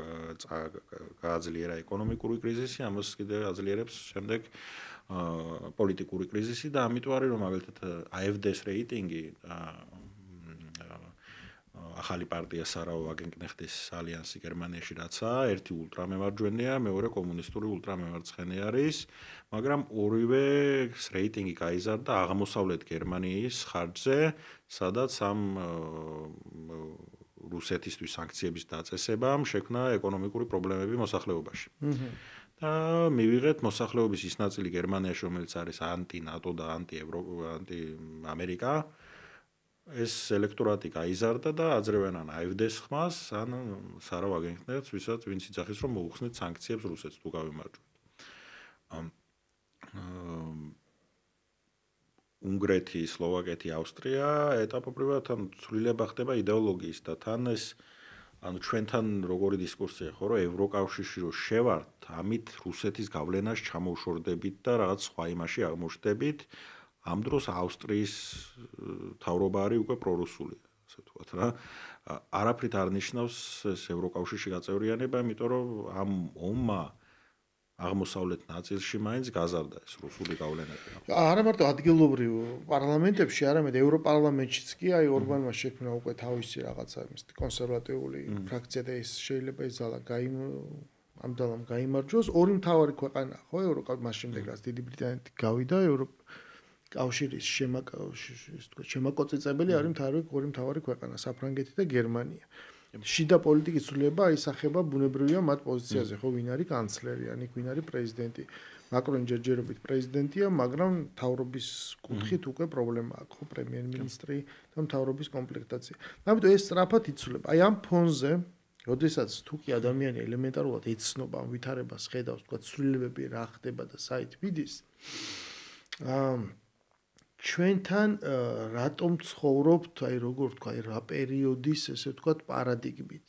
გააძლიერა ეკონომიკური კრიზისი, ამას კიდევ აძლიერებს შემდეგ პოლიტიკური კრიზისი და ამიტომ არის რომ მაგალითად AfD-ს რეიტინგი ახალი პარტია სარა ვაგენკნეხტის ალიანსი გერმანიაში რაცაა, ერთი ულტრამემარჯვენეა, მეორე კომუნისტური ულტრამემარცხენე არის, მაგრამ ორივე რეიტინგი გაიზარდა აღმოსავლეთ გერმანიის ხარჯზე, სადაც ამ რუსეთისთვის სანქციების დაწესებამ შექმნა ეკონომიკური პრობლემები მოსახლეობაში. და მივიღეთ მოსახლეობის ის ნაწილი გერმანიაში, რომელიც არის ანტი-ნატო და ანტი-ამერიკა. ეს ელექტორატი გაიზარდა და აძლევენ ან AfD-ს ხმას, ან სარა ვაგენკნეხტს, ვინც იძახის რომ მოუხსნით სანქციებს რუსეთს თუ გავიმარჯვეთ. უნგრეთი, სლოვაკეთი, ავსტრია ეტაპობრივად ან ცვლილება ხდება იდეოლოგიის და თან ეს ანუ ჩვენთან როგორი დისკურსია ხო რომ ევროკავშირში რო შევართ, ამით რუსეთის გავლენას ჩამოვშორდებით და რაღაც სხვა იმაში აღმოჩნდებით. ამ დროს ავსტრიის მთავრობა არის უკვე პრორუსული, ასე ვთქვათ რა. არაფრით არ ნიშნავს ეს ევროკავშირში გაწევრიანება, იმიტომ რომ ამ ომმა აღმოსავლეთ ნაწილში მაინც გაზარდა ეს რუსული გავლენები. არა მარტო ადგილობრივ პარლამენტებში, არამედ ევროპარლამენტშიც კი აი ორბანმა შექმნა უკვე თავისი რაღაცა იმის კონსერვატიული ფრაქცია და ეს შეიძლება ის ზალა ამ ძალამ გაიმარჯვოს. ორი მთავარი ქვეყანა ხო ევროკავშირში, მას შემდეგ რაც დიდი ბრიტანეთი გავიდა კავშირის შემაკოწიწებელი არის ორი მთავარი ქვეყანა, საფრანგეთი და გერმანია. შიდა პოლიტიკის ცვლილება აისახება ბუნებრივია მათ პოზიციაზე, ხო ვინ არის კანცლერი, ან იქ ვინ არის პრეზიდენტი. მაკრონი ჯერჯერობით პრეზიდენტია, მაგრამ მთავრობის კუთხით უკვე პრობლემა აქვს, ხო პრემიერ-მინისტრი და მთავრობის კომპლექტაცია. ამიტომ ეს სწრაფად იცვლება. აი ამ ფონზე, როდესაც თუ კი ადამიანი ელემენტარულად ეცნობა ამ ვითარებას ხედავს, თქვა ცვლილებები რა ხდება და საით მიდის. ჩვენთან რატომ ცხოვრობთ, აი როგორ თქვა, აი რა პერიოდის, ესე ვთქვათ, პარადიგმით.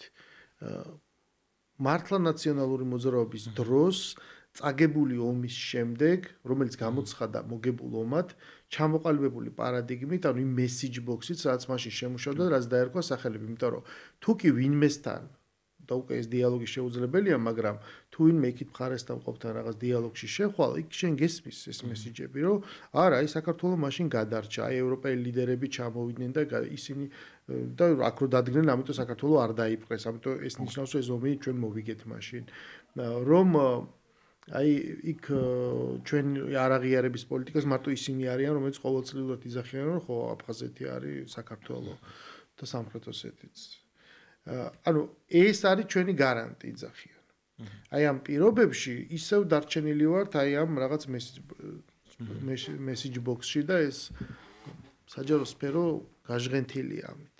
მართლა ნაციონალური მოძრაობის დროს წაგებული ომის შემდეგ, რომელიც გამოცხადა მოგებულ ომად, ჩამოყალიბებული პარადიგმით, ანუ იმ message box-ით, რაც მაშინ შემუშავდა, რაც დაერქვა სახელები, იმიტომ რომ თუ კი ვინმესთან და უკვე ეს დიალოგი შეუძლებელია, მაგრამ თუ ვინმე იქით მხარესთან ყოფთან რაღაც დიალოგში შეხვალ, იქ შენ გესმის ეს მესიჯები, რომ არა, აი საქართველოს მაშინ გადარჩა, აი ევროპელი ლიდერები ჩამოვიდნენ და ისინი და აქ რო დადგნენ, ამიტომ საქართველოს არ დაიპყრეს, ამიტომ ეს ნიშნავს, რომ ეს ომი ჩვენ მოვიგეთ მაშინ. რომ აი იქ ჩვენ არაღიარების პოლიტიკას მარტო ისინი არიან, რომელიც ყოველწლიურად იძახიან, რომ ხო, აფხაზეთი არის საქართველოს და სამხრეთ ოსეთიც. ანუ ეს არის ჩვენი გარანტი იძახიან. აი ამ პირობებში ისევ დარჩენილი ვართ აი ამ რაღაც message box-ში და ეს საჯარო სფერო გაჟღენთილია ამით.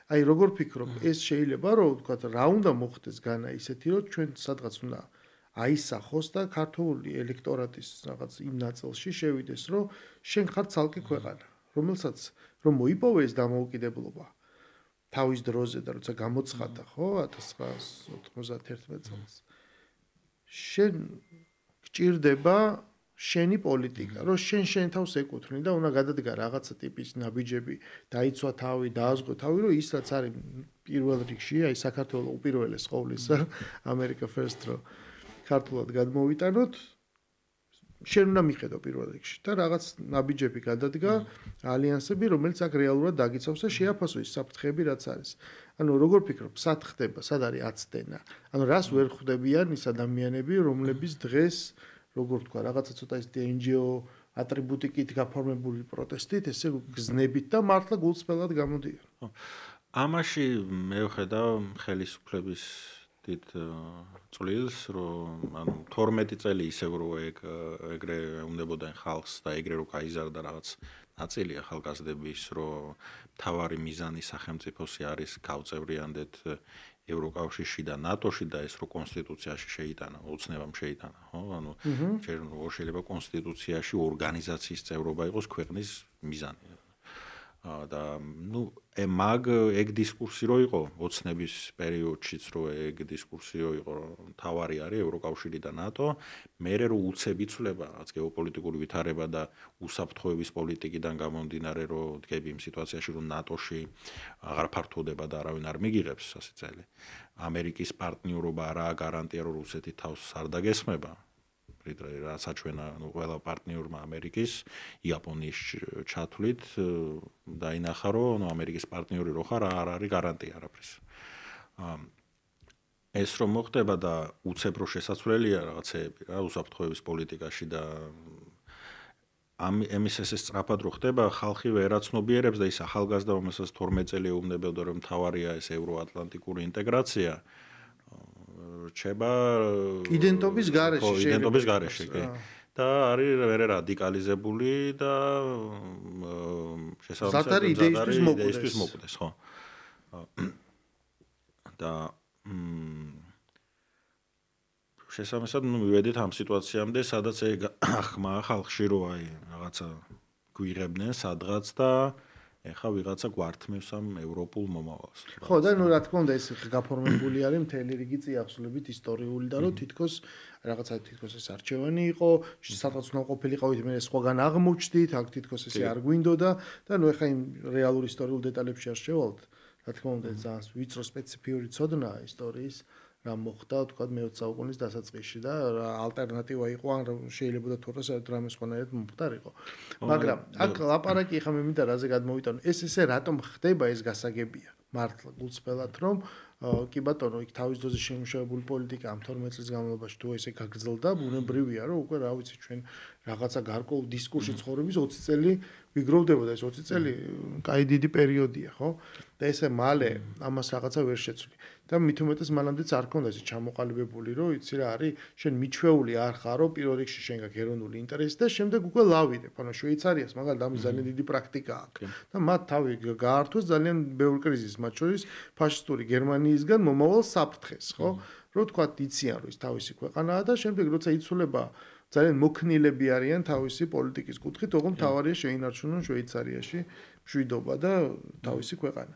აი როგორ ფიქრობ, ეს შეიძლება რომ ვთქვათ, რა უნდა მოხდეს განა ისეთი, რომ ჩვენ სადღაც უნდა აისახოს და ქართული ელექტორატის რაღაც იმ ნაწილში შევიდეს, რომ შენ ხარ ცალკე ქვეყანა, რომელსაც რომ მოიპოვე ეს დამოუკიდებლობა თავის დროზე და როცა გამოცხადა, ხო, 1991 წელს. შენ გჭირდება შენი პოლიტიკა, რომ შენ თავს ეკუთვნი და უნდა გადადგა რაღაცა ტიპის ნაბიჯები, დაიცვა თავი, დააზღო თავი, რომ ის რაც არის პირველ რიგში, აი საქართველოს უპირველეს ყოვლისა, America First რო ქართულად გადმოვიტანოთ, შენ უნდა მიხედო პირველ რიგში და რაღაც ნაბიჯები გადადგა, ალიანსები, რომელიც აქ რეალურად დაგიცავს და შეაფასო ის საფრთხეები, რაც არის. ანუ როგორ ფიქრობ, სად ხდება, სად არის აცდენა? ანუ რას ვერ ხვდებიან ის ადამიანები, რომლების დღეს, როგორ თქვა, რაღაცა ცოტა ის NGO ატრიბუტიკით გაფორმებული პროტესტით, ესე გზნებით და მართლა გულწრფელად გამოდიან. ამაში მე ვხედავ ხელისუფლების დიდ წვლილს, რომ ანუ 12 წელი ისევ რომ ეგრე უნდებოდნენ ხალხს და ეგრე რო გაიზარდა რაღაც ნაწილი ახალგაზრდების, რომ თავარი მიზანი სახელმწიფოსი არის გავწევრიანდეთ ევროკავშირში და ნატოში და ეს რო კონსტიტუციაში შეიტანა, ოცნებამ შეიტანა, ხო? ანუ ჯერ რო შეიძლება კონსტიტუციაში ორგანიზაციის წევრობა იყოს ქვეყნის მიზანი. და ნუ ეგ დისკურსი რო იყო ოცნების პერიოდშიც რო ეგ დისკურსი რო იყო თავარი არის ევროკავშირი და ნატო მერე რო უცებ იცვლება რაც გეოპოლიტიკური ვითარება და უსაფრთხოების პოლიტიკიდან გამომდინარე რო დგები იმ სიტუაციაში რომ ნატოში აღარ ფართოვდება და არავინ არ მიგიღებს ასე წელი ამერიკის პარტნიორობა არაა გარანტია რომ რუსეთი თავს არ დაგესმება რაც აჩვენა ყველა პარტნიორმა ამერიკის იაპონიის ჩათვლით დაინახა რომ ამერიკის პარტნიორი რო ხარ არ არის გარანტია არაფრის ეს რომ მოხდება და უცებ რო შესაძლებელია რაღაცეები რა უსაფრთხოების პოლიტიკაში და ამის ეს სწრაფად რო ხდება ხალხი ვერაცნობიერებს და ის ახალგაზრდა რომელსაც 12 წელი ეუბნებოდა რომ თავარია ეს ევროატლანტიკური ინტეგრაცია რჩება იდენტობის გარეშე კი და არის ვერ რადიკალიზებული და შესაბამისად იდეისთვის მოკვდეს ხო და შესაბამისად მივედით ამ სიტუაციამდე სადაც ეგ ახმა ხალხში რო აი რაღაცა გვიღებდნენ სადღაც და ეხა ვიღაცა გვართმევს ამ ევროპულ მომავალს. ხო და ნუ რა თქმა უნდა ეს გაფორმებული არის მთელი რიგი წიაღსულებით ისტორიული და რომ თითქოს რაღაცა თითქოს ეს არჩევანი იყო, სადღაც უნდა ყოფილიყავით მე სხვაგან აღმოჩდით, აქ თითქოს ესე არ გვინდოდა და ნუ ეხა იმ რეალურ ისტორიულ დეტალებში არ შევალთ. რა თქმა უნდა ეს ძალიან ვიწრო სპეციფიური ცოდნა ისტორიის რა მოხდა თქვა მე-20 საუკუნის დასაწყისში და ალტერნატივა იყო ან შეიძლება თუ რამე სხვანაირად მომხდარიყო. მაგრამ აქ ლაპარაკი ხა მე მინდა რაზე გადმოვიტანო. ესე რატომ ხდება ეს გასაგებია? მართლა გულწრფელად რომ კი ბატონო იქ თავის დროზე შემუშავებული პოლიტიკა ამ 12 წლის განმავლობაში თუ ესე გაგრძელდა, ბუნებრივია რომ უკვე რა ვიცი ჩვენ რაღაცა გარკვეულ დისკურსში ცხოვრების 20 წელი ვიგროვდებოდა ეს 20 წელი კაი დიდი პერიოდია, ხო? და ესე მალე ამას რაღაცა ვერ შეცვლი. და მით უმეტეს მანამდეც არ ქონდა ესე ჩამოყალიბებული, რომ იცი რა არის, შენ მიჩვეული არ ხარო, პირველ რიგში შენ გაქვს ეროვნული ინტერესი და შემდეგ უკვე ლავირებ. ანუ შვეიცარიას მაგალითად ამის ძალიან დიდი პრაქტიკა აქვს. და მათ თავი გაართვეს ძალიან ბევრ კრიზისს, მათ შორის ფაშისტური გერმანიისგან მომავალ საფრთხეს, ხო? რო თქვა იციან რომ ის თავისი ქვეყანაა და შემდეგ როცა იცვლება ძალიან მოქნილები არიან თავისი პოლიტიკის კუთხით, ოღონდ თავარია შეინარჩუნონ შვეიცარიაში მშვიდობა და თავისი ქვეყანა.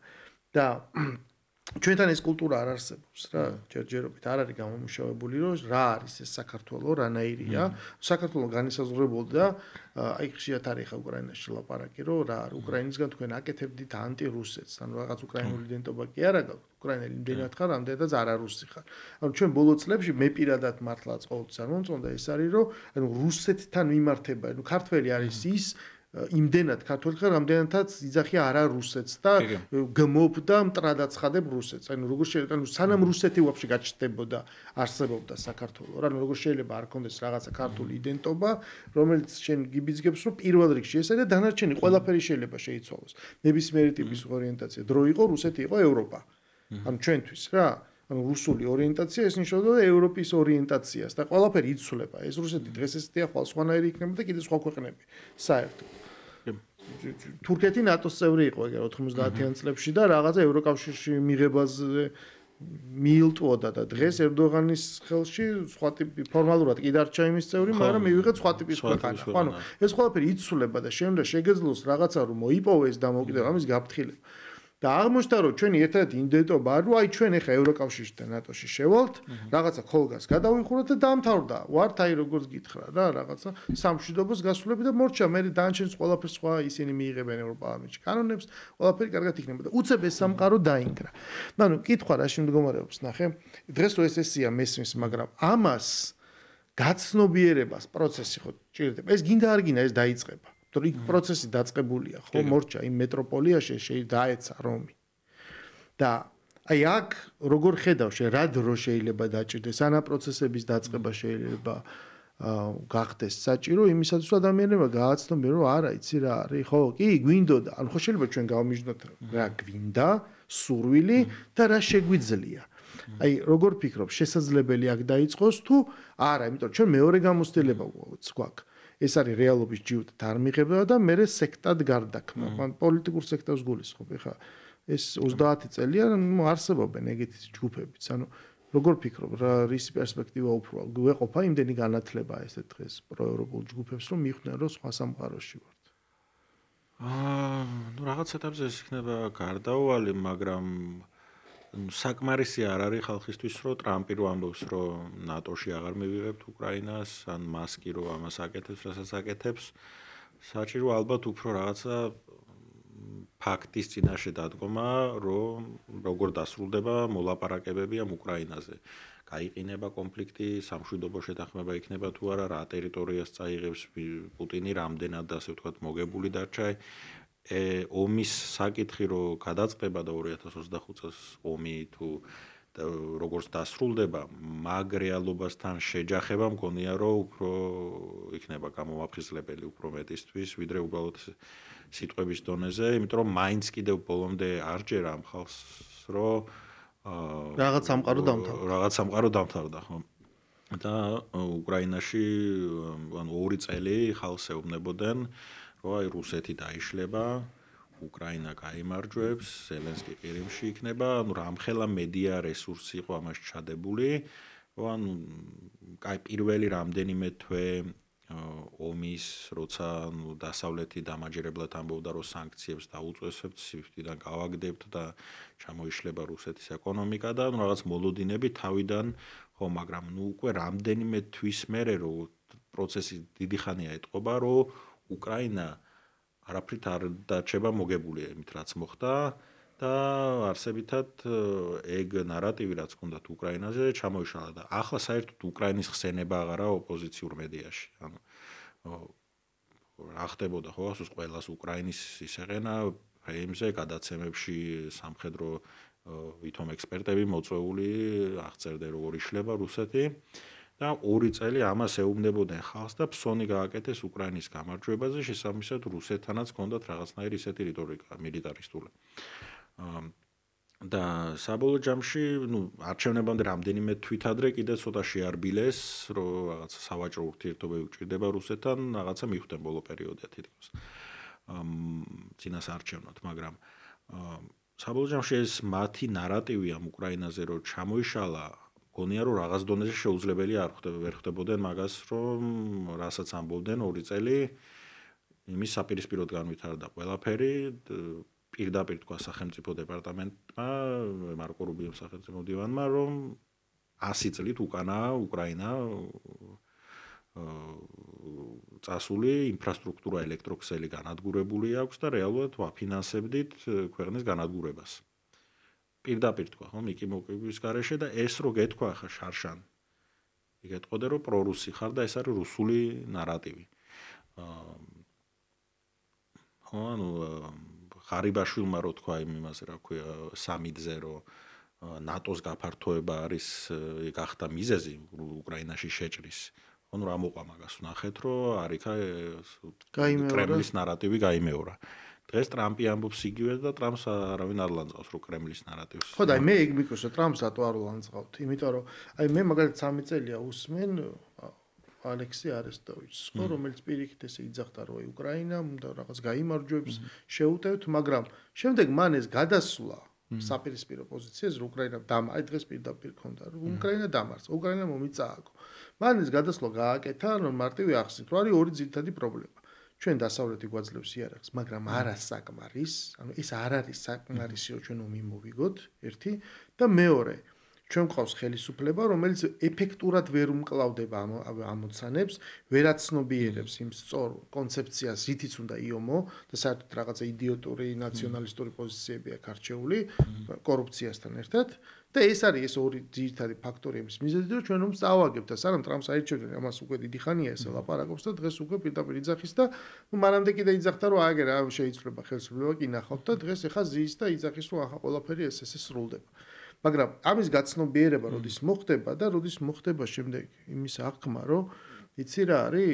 და ჩვენთან ეს კულტურა არ არსებობს რა, ჯერჯერობით არ არის გამომუშავებული, რომ რა არის ეს საქართველო, რანაირია. საქართველო განისაზღვრებოდა, აი ხშირად არის ხა უკრაინაში ლაპარაკი, რომ რა არის უკრაინისგან თქვენ აკეთებდით ანტირუსეთს, ანუ რაღაც უკრაინული იდენტობა კი არა გაქვთ, უკრაინელი იმდენად ხარ, ამდენადაც არარუსი ხარ. ანუ ჩვენ ბოლო წლებში მე პირადად მართლაც ყოველთვის არ მომწონდა ეს არის, რომ ანუ რუსეთთან მიმართება, ანუ ქართველი არის ის იმდენად ქართველი ხარ, რამდენადაც იძახი არა რუსეთს და გმობდა მტრადად ცხადებ რუსეთს. ანუ როგორ შეიძლება, ანუ სანამ რუსეთი უобще გაჩნდებოდა, არსებობდა საქართველო. ანუ როგორ შეიძლება არ კონდეს რაღაცა ქართული იდენტობა, რომელიც შენ გიბიძგებს, რომ პირველ რიგში ესე და დანარჩენი ყველაფერი შეიძლება შეიცვალოს. ნებისმიერი ტიპის ორიენტაცია დრო იყო, რუსეთი იყო ევროპა. ანუ ჩვენთვის რა ანუ რუსული ორიენტაცია ეს ნიშნავდა ევროპის ორიენტაციას და ყველაფერი იცვლება. ეს რუსეთი დღეს ესეთია, ხვალ სხვანაირი იქნება და კიდე სხვა ქვეყნები. საერთოდ თურქეთი ნატოს წევრი იყო ეგ 90-იან წლებში და რაღაცა ევროკავშირში მიღებაზე მიილტვოდა და დღეს ერდოღანის ხელში სხვა ტიპი ფორმალურად კიდე არ ჩაიმის წევრი, მაგრამ მივიღეთ სხვა ტიპის ქვეყანა. ხო, ანუ ეს ყველაფერი იცვლება და შენ უნდა შეგეძლოს რაღაცა რომ მოიპოვეს და მოკიდე ამის გაფრთხილება. და აღმოჩნდა რომ ჩვენი ერთადერთი იდენტობა არის რომ აი ჩვენ ახლა ევროკავშირში და ნატოში შევალთ, რაღაცა ხოლგას გადავიხუროთ და დამთავრდა. ვართ აი როგორც გითხრა რა, რაღაცა სამშვიდობოს გასულები და მორჩა მე დანარჩენს ყველაფერს სხვა ისინი მიიღებენ ევროპარლამენტში კანონებს, ყველაფერი კარგად იქნება და უცებ ეს სამყარო დაინგრა. ანუ კითხვა რა შემდგომარეობს ნახე, დღეს რო ეს ესია მესმის, მაგრამ ამას გაცნობიერებას პროცესი ხო ჭირდება. ეს გინდა არ გინდა ეს დაიწყება. თორე იქ პროცესი დაწყებულია, ხო, მორჩა იმ მეტროპოლიაში დაეცა რომი. და აი აქ როგორ ხედავ შე რა დრო შეიძლება დაჭირდეს, ანა პროცესების დაწყება შეიძლება გახდეს საჭირო იმისათვის რომ ადამიანებმა გააცნობენ რომ არა იცი რა არის, ხო, კი, გვინდოდა, ანუ ხო შეიძლება ჩვენ გავმიჯნოთ რა გვინდა, სურვილი და რა შეგვიძლია. აი როგორ ფიქრობ, შესაძლებელი აქ დაიწყოს თუ არა, იმიტომ რომ ჩვენ მეორე გამოცდილება გვაქვს. ეს არის რეალობის ჯიუტად არ მიღება და მე სექტად გარდაქმნა. მან პოლიტიკურ სექტავს გულისხმობ. ეხა ეს 30 წელია არსებობენ ეგეთი ჯგუფებიც. ანუ როგორ ფიქრობ, რა რის პერსპექტივა უფრო გვეყოფა იმდენი განათლება ესეთ დღეს პროევროპულ ჯგუფებს რომ მიხვდნენ რომ სხვა სამყაროში ვართ. ნუ რაღაც ეტაპზე ეს იქნება გარდაუვალი, მაგრამ საკმარისი არ არის ხალხისთვის, რომ ტრამპი რო ამბობს, რომ ნატოში აღარ მივიღებთ უკრაინას, ან მასკი რო ამას აკეთებს, რასაც აკეთებს, საჭირო ალბათ უფრო რაღაცა ფაქტის წინაშე დადგომა, რომ როგორ დასრულდება მოლაპარაკებები ამ უკრაინაზე. გაიყინება კონფლიქტი, სამშვიდობო შეთანხმება იქნება თუ არა, რა ტერიტორიას წაიღებს პუტინი, რამდენად ასე ვთქვათ, მოგებული დარჩა ომის საკითხი რო გადაწყდება და 2025 წელს ომი თუ როგორც დასრულდება, მაგ რეალობასთან შეჯახება მგონია რომ უფრო იქნება გამომაფხიზლებელი უფრო მეტისთვის, ვიდრე უბრალოდ სიტყვების დონეზე, იმიტომ რომ მაინც კიდევ ბოლომდე არ ჯერა ამ ხალხს რომ რაღაც სამყარო დამთავრდა, ხო? და უკრაინაში ანუ 2 წელი ხალხს ეუბნებოდნენ რომ აი რუსეთი დაიშლება, უკრაინა გაიმარჯვებს, ზელენსკი ყირიმში იქნება, ანუ რამხელა მედია რესურსი იყო ამას ჩადებული, რომ ანუ კაი პირველი რამდენიმე თვე ომის, როცა ანუ დასავლეთი დამაჯერებლად ამბობდა, რომ სანქციებს დაუწესებთ, სიფრთიდან გავაგდებთ და ჩამოიშლება რუსეთის ეკონომიკა და ანუ რაღაც მოლოდინები თავიდან, ხო, მაგრამ ნუ უკვე რამდენიმე თვის მერე რომ პროცესი დიდი ხანია ეტყობა, რომ უკრაინა არაფრით არ დარჩება მოგებული იმით რაც მოხდა და არსებითად ეგ ნარატივი რაც ჰქონდათ უკრაინაზე ჩამოიშალა და ახლა საერთოდ უკრაინის ხსენება აღარა ოპოზიციურ მედიაში. ანუ რა ხდებოდა ხო ასოს ყველას უკრაინის ისეღენა ფრეიმზე გადაცემებში სამხედრო ვითომ ექსპერტები მოწვეული აღწერდნენ როგორ იშლება რუსეთი. და 2 წელი ამას ეუბნებოდნენ ხალხს და ფსონი გააკეთეს უკრაინის გამარჯვებაზე, შესაბამისად რუსეთთანაც ჰქონდათ რაღაცნაირი ისეთი რიტორიკა მილიტარისტული. და საბოლოო ჯამში, ნუ არჩევნებამდე რამდენიმე თვით ადრე კიდე ცოტა შეარბილეს, რომ რაღაცა სავაჭრო ურთიერთობები უჭირდება რუსეთთან, რაღაცა მიხვდნენ ბოლო პერიოდია თითქოს. წინას არჩევნად, მაგრამ საბოლოო ჯამში ეს მათი ნარატივი ამ უკრაინაზე რომ ჩამოიშალა გონია რომ რაღაც დონეზე შეუძლებელი ვერ ხდებოდნენ მაგას რომ რასაც ამბობდნენ 2 წელი იმის საპირისპიროდ განვითარდა ყველაფერი პირდაპირ თქვა სახელმწიფო დეპარტამენტმა, მარკო რუბიომ სახელმწიფო მდივანმა, რომ 100 წლით უკანა უკრაინა წასული ინფრასტრუქტურა ელექტროქსელი განადგურებული აქვს და რეალურად ვაფინანსებდით ქვეყნის განადგურებას. პირდაპირ თქვა, ხო, მიკი მოკიბის გარეშე და ეს რო გეთქვა ხა შარშან. იგეთყოდე რომ პრორუსი ხარ და ეს არის რუსული ნარატივი. ხო, ანუ ღარიბაშვილმა რო თქვა იმაზე, რა ქვია, 3-ზე რო ნატოს გაფართოება არის გახდა მიზეზი უკრაინაში შეჭრის. ანუ რა მოყვა მაგას ნახეთ, რომ არიქა კრემლის ნარატივი გაიმეორა. დღეს ტრამპი ამბობს იგივე და ტრამპს არავინ არ ლანძღავს რო კრემლის ნარატივს. ხო და მე იქ მიკროსო ტრამპს რატო არ ლანძღავთ? იმიტომ რომ მე მაგალითად 3 წელია usmen ალექსი არესტოვიჩს, ხო, რომელიც პირიქით ესე იძახდა რომ უკრაინა უნდა რაღაც გაიმარჯვებს, შეუტევთ, მაგრამ შემდეგ მან ეს გადასვლა საპირისპირო პოზიციაზე რომ უკრაინა აი დღეს პირდაპირ ქონდა რომ უკრაინა დამარცხა, უკრაინა მომიწააგო. მან ეს გადასვლა გააკეთა, რომ მარტივი ახსნით, რომ არის ორი ძირითადი პრობლემა. ჩვენ დასავლეთი გვაძლევს იარაღს, მაგრამ არა საკმარის, ანუ ეს არ არის საკმარისი, რომ ჩვენ მივიღოთ, ერთი და მეორე, ჩვენ გვყავს ხელისუფლება, რომელიც ეფექტურად ვერ უმკლავდება ამოცანებს, ვერ აცნობიერებს იმ სწორ კონცეფციას, რითიც უნდა იომო და საერთოდ რაღაცა იდიოტური ნაციონალისტური პოზიციები აქვს არჩეული კორუფციასთან ერთად. და ეს არის ეს ორი ძირითადი ფაქტორი იმის მიზეზი, რომ ჩვენ ომს წავაგებთ და სანამ ტრამპს აირჩევდნენ, ამას უკვე დიდი ხანია ესე ლაპარაკობს და დღეს უკვე პირდაპირ იძახის და მანამდე კიდე იძახდა, რომ აგერ შეიცვლება ხელისუფლება, კი ნახავთ და დღეს ეხა ზის და იძახის, რომ ახლა ყველაფერი ესე სრულდება. მაგრამ ამის გაცნობიერება როდის მოხდება და როდის მოხდება შემდეგ იმის აღქმა, რომ იცი რა არის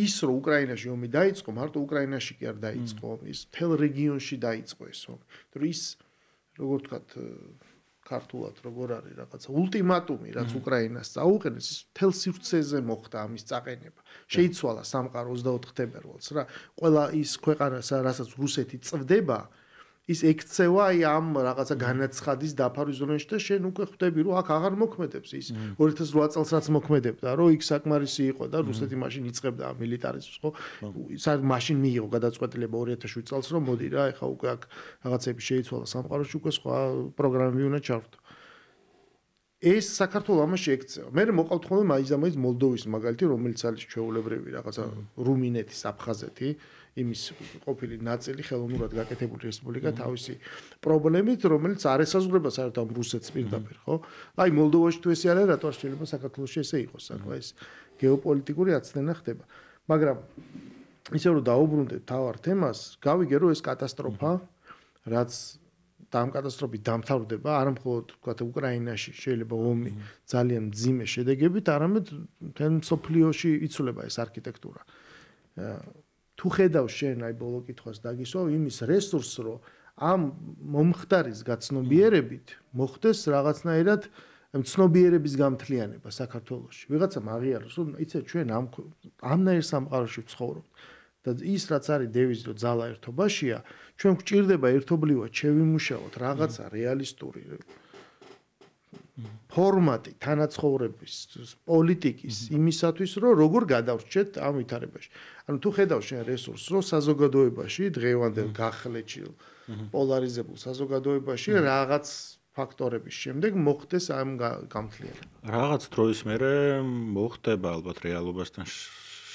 ის რომ უკრაინაში ომი დაიწყო, მარტო უკრაინაში კი არ დაიწყო, ის მთელ რეგიონში დაიწყო ეს ომი. რომ ის როგორ ვთქვათ ქართულად როგორ არის რაღაცა ულტიმატუმი რაც უკრაინას წაუყენეს ის მთელ სივრცეზე მოხდა ამის წაყენება შეიცვალა სამყარო 24 თებერვალს რა ყველა ის ქვეყანა რასაც რუსეთი წვდება ის ექცევა აი ამ რაღაცა განაცხადის დაფარვის ზონაში და შენ უკვე ხვდები რომ აქ აღარ მოქმედებს ის 2008 წელს რაც მოქმედებდა რომ იქ საკმარისი იყო და რუსეთი მაშინ იწყებდა მილიტარიზმს ხო საერთოდ მაშინ მიიღო გადაწყვეტილება 2007 წელს რომ მოდი რა ეხა უკვე აქ რაღაცები შეიცვალა სამყაროში უკვე სხვა პროგრამები უნდა ჩავრთო ეს საქართველოს ამაში ექცევა მე მოყავთ ხოლმე მაიზამაის მოლდოვის მაგალითი რომელიც არის ჩვეულებრივი რაღაცა რუმინეთის აფხაზეთი იმის ყოფილი ნაწილი ხელოვნურად გაკეთებული რესპუბლიკა თავისი პრობლემით რომელიც არ ესაზღვრება საერთოდ ამ რუსეთს პირდაპირ ხო აი მოლდოვაში თუ ესე არის რატო არ შეიძლება საქართველოში ესე იყოს ანუ ეს გეოპოლიტიკური აცდენა ხდება მაგრამ ისე რომ დაუბრუნდეთ თავარ თემას გავიგე რომ ეს კატასტროფა რაც და ამ კატასტროფით დამთავრდება არა მხოლოდ თქვათ უკრაინაში შეიძლება ომი ძალიან მძიმე შედეგებით არამედ მთელ მსოფლიოში იცვლება ეს არქიტექტურა თუ ხედავ შენ აი ბოლო კითხვას დაგისვავ იმის რესურსს რომ ამ მომხდარის გაცნობიერებით მოხდეს რაღაცნაირად ცნობიერების გამთლიანება საქართველოში ვიღაცამ აღიაროს რომ იცი ჩვენ ამნაირ სამყაროში ვცხოვრობთ და ის რაც არის დევიზი რომ ძალა ერთობაშია ჩვენ გვჭირდება ერთობლივად შევიმუშაოთ რაღაცა რეალისტური ფორმატი თანაცხოვრების პოლიტიკის იმისათვის რომ როგორ გადავრჩეთ ამ ვითარებაში ანუ თუ ხედავ შენ რესურსს რომ საზოგადოებაში დღევანდელ გახლეჩილ პოლარიზებულ საზოგადოებაში რაღაც ფაქტორების შემდეგ მოხდეს ამ გამთლიანება რაღაც დროის მერე მოხდება ალბათ რეალობასთან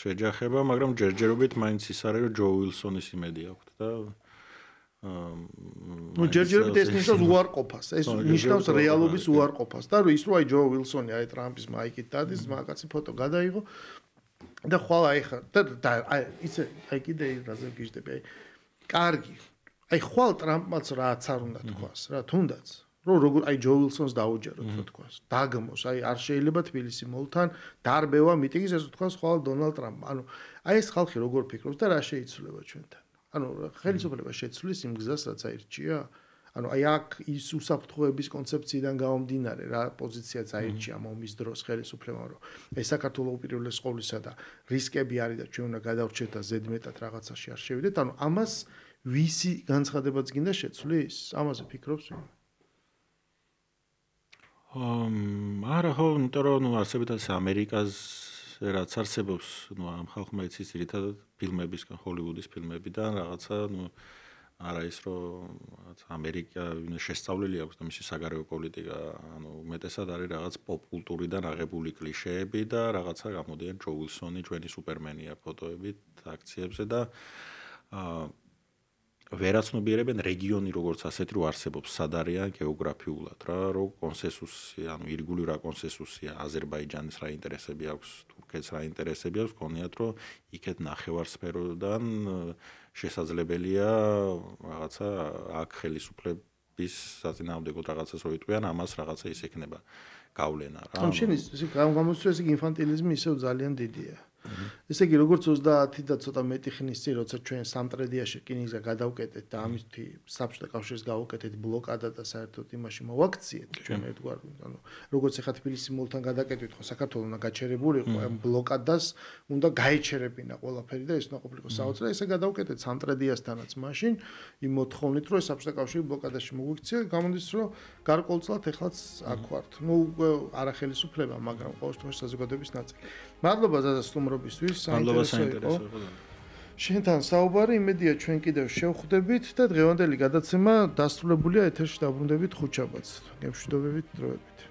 შეჯახება მაგრამ ჯერჯერობით მაინც ის არის რომ ჯო უილსონის იმედი აქვს და ну ჯერჯერობით ეს ნიშნავს უარყოფას ეს ნიშნავს რეალობის უარყოფას და რომ ის რო აი ჯო უილსონი აი ტრამპის მაიკით დადის მაგაცი ფოტო გადაიღო და ხვალ აი ხა და აი იცი აი კიდე რაზე გიждები აი კარგი აი ხვალ ტრამპმაც რაც არ უნდა თქვას რა თუნდაც რომ როგორ აი ჯო უილსონს დაუჯეროთ რა თქვას დაგმოს აი არ შეიძლება თბილისი მოლთან დარბევა მიტინგის ეს თქვას ხვალ დონალდ ტრამპ ანუ აი ეს ხალხი როგორ ფიქრობს და რა შეიცვლება ჩვენთან ანუ ხელისუფლება შეცვლის იმ გზას რაც აირჩია ანუ აი აქ ის უსაფრთხოების კონცეფციიდან გამომდინარე რა პოზიციაც აირჩია მომის დროს ხელისუფლებამ რომ ეს საქართველოს უპირველეს ყოვლისა და რისკები არის და ჩვენ უნდა გადავრჩეთ და ზედმეტად რაღაცაში არ შევიდეთ ანუ ამას ვისი განცხადებაც გინდა შეცვლის ამაზე ფიქრობს ვინ არა ხო იმიტომ რომ ნუ არსებითად ამერიკას რაც არსებობს ნუ ამ ხალხმა იცის ძირითადად ფილმებისგან ჰოლივუდის ფილმებიდან რაღაცა ნუ არა ის რომ რაღაც ამერიკა შესწავლილი აქვს და მისი საგარეო პოლიტიკა, ანუ უმეტესად არის რაღაც პოპ კულტურიდან აღებული კლიშეები და რაღაცა გამოდიან ჯო უილსონი, ჩვენი სუპერმენია ფოტოებით აქციებზე და ვერაცნობიერებენ რეგიონი როგორც ასეთი რო არსებობს სად არიან გეოგრაფიულად რა რო კონსენსუსი ანუ ირგული რა კონსენსუსია აზერბაიჯანის რა ინტერესები აქვს თურქეთს რა ინტერესები აქვს გქონიათ რომ იქეთ ნახევარსფეროდან შესაძლებელია რაღაცა აქ ხელისუფლების საწინააღმდეგოდ რაღაცას რო იტყვიან ამას რაღაცა ის ექნება გავლენა რა ამ შენ ის გამოსწრეს იგი ინფანტილიზმი ისევ ძალიან დიდია ესე იგი როგორც 30 და ცოტა მეტი ხნის წინ როცა ჩვენ სამტრედიაში რკინიგზა გადავკეტეთ და ამითი საბჭოთა კავშირს გავუკეთეთ ბლოკადა და საერთოდ იმაში მოვაქციეთ ჩვენ ერთგვარ ანუ როგორც ეხა თბილისის მოლთან გადაკეთვით ხო საქართველოს უნდა გაჩერებულიყო ამ ბლოკადას უნდა გაეჩერებინა ყველაფერი და ეს უნდა ყოფილიყო საოცრად ესე გადავკეტეთ სამტრედიასთანაც მაშინ იმ მოთხოვნით რომ საბჭოთა კავშირი ბლოკადაში მოგვიქცია გამოდის რომ გარკვეულწილად ეხლაც აქ ვართ ნუ არახელისუფლება მაგრამ ყოველ შემთხვევაში საზოგადოების ნაწილი მადლობა ზაზა სტუმრობისთვის საინტერესო იყო შენთან საუბარი იმედია ჩვენ კიდევ შევხვდებით და დღევანდელი გადაცემა დასრულებულია ეთერში დაბრუნდებით ხუთშაბათს გემშვიდობებით დროებით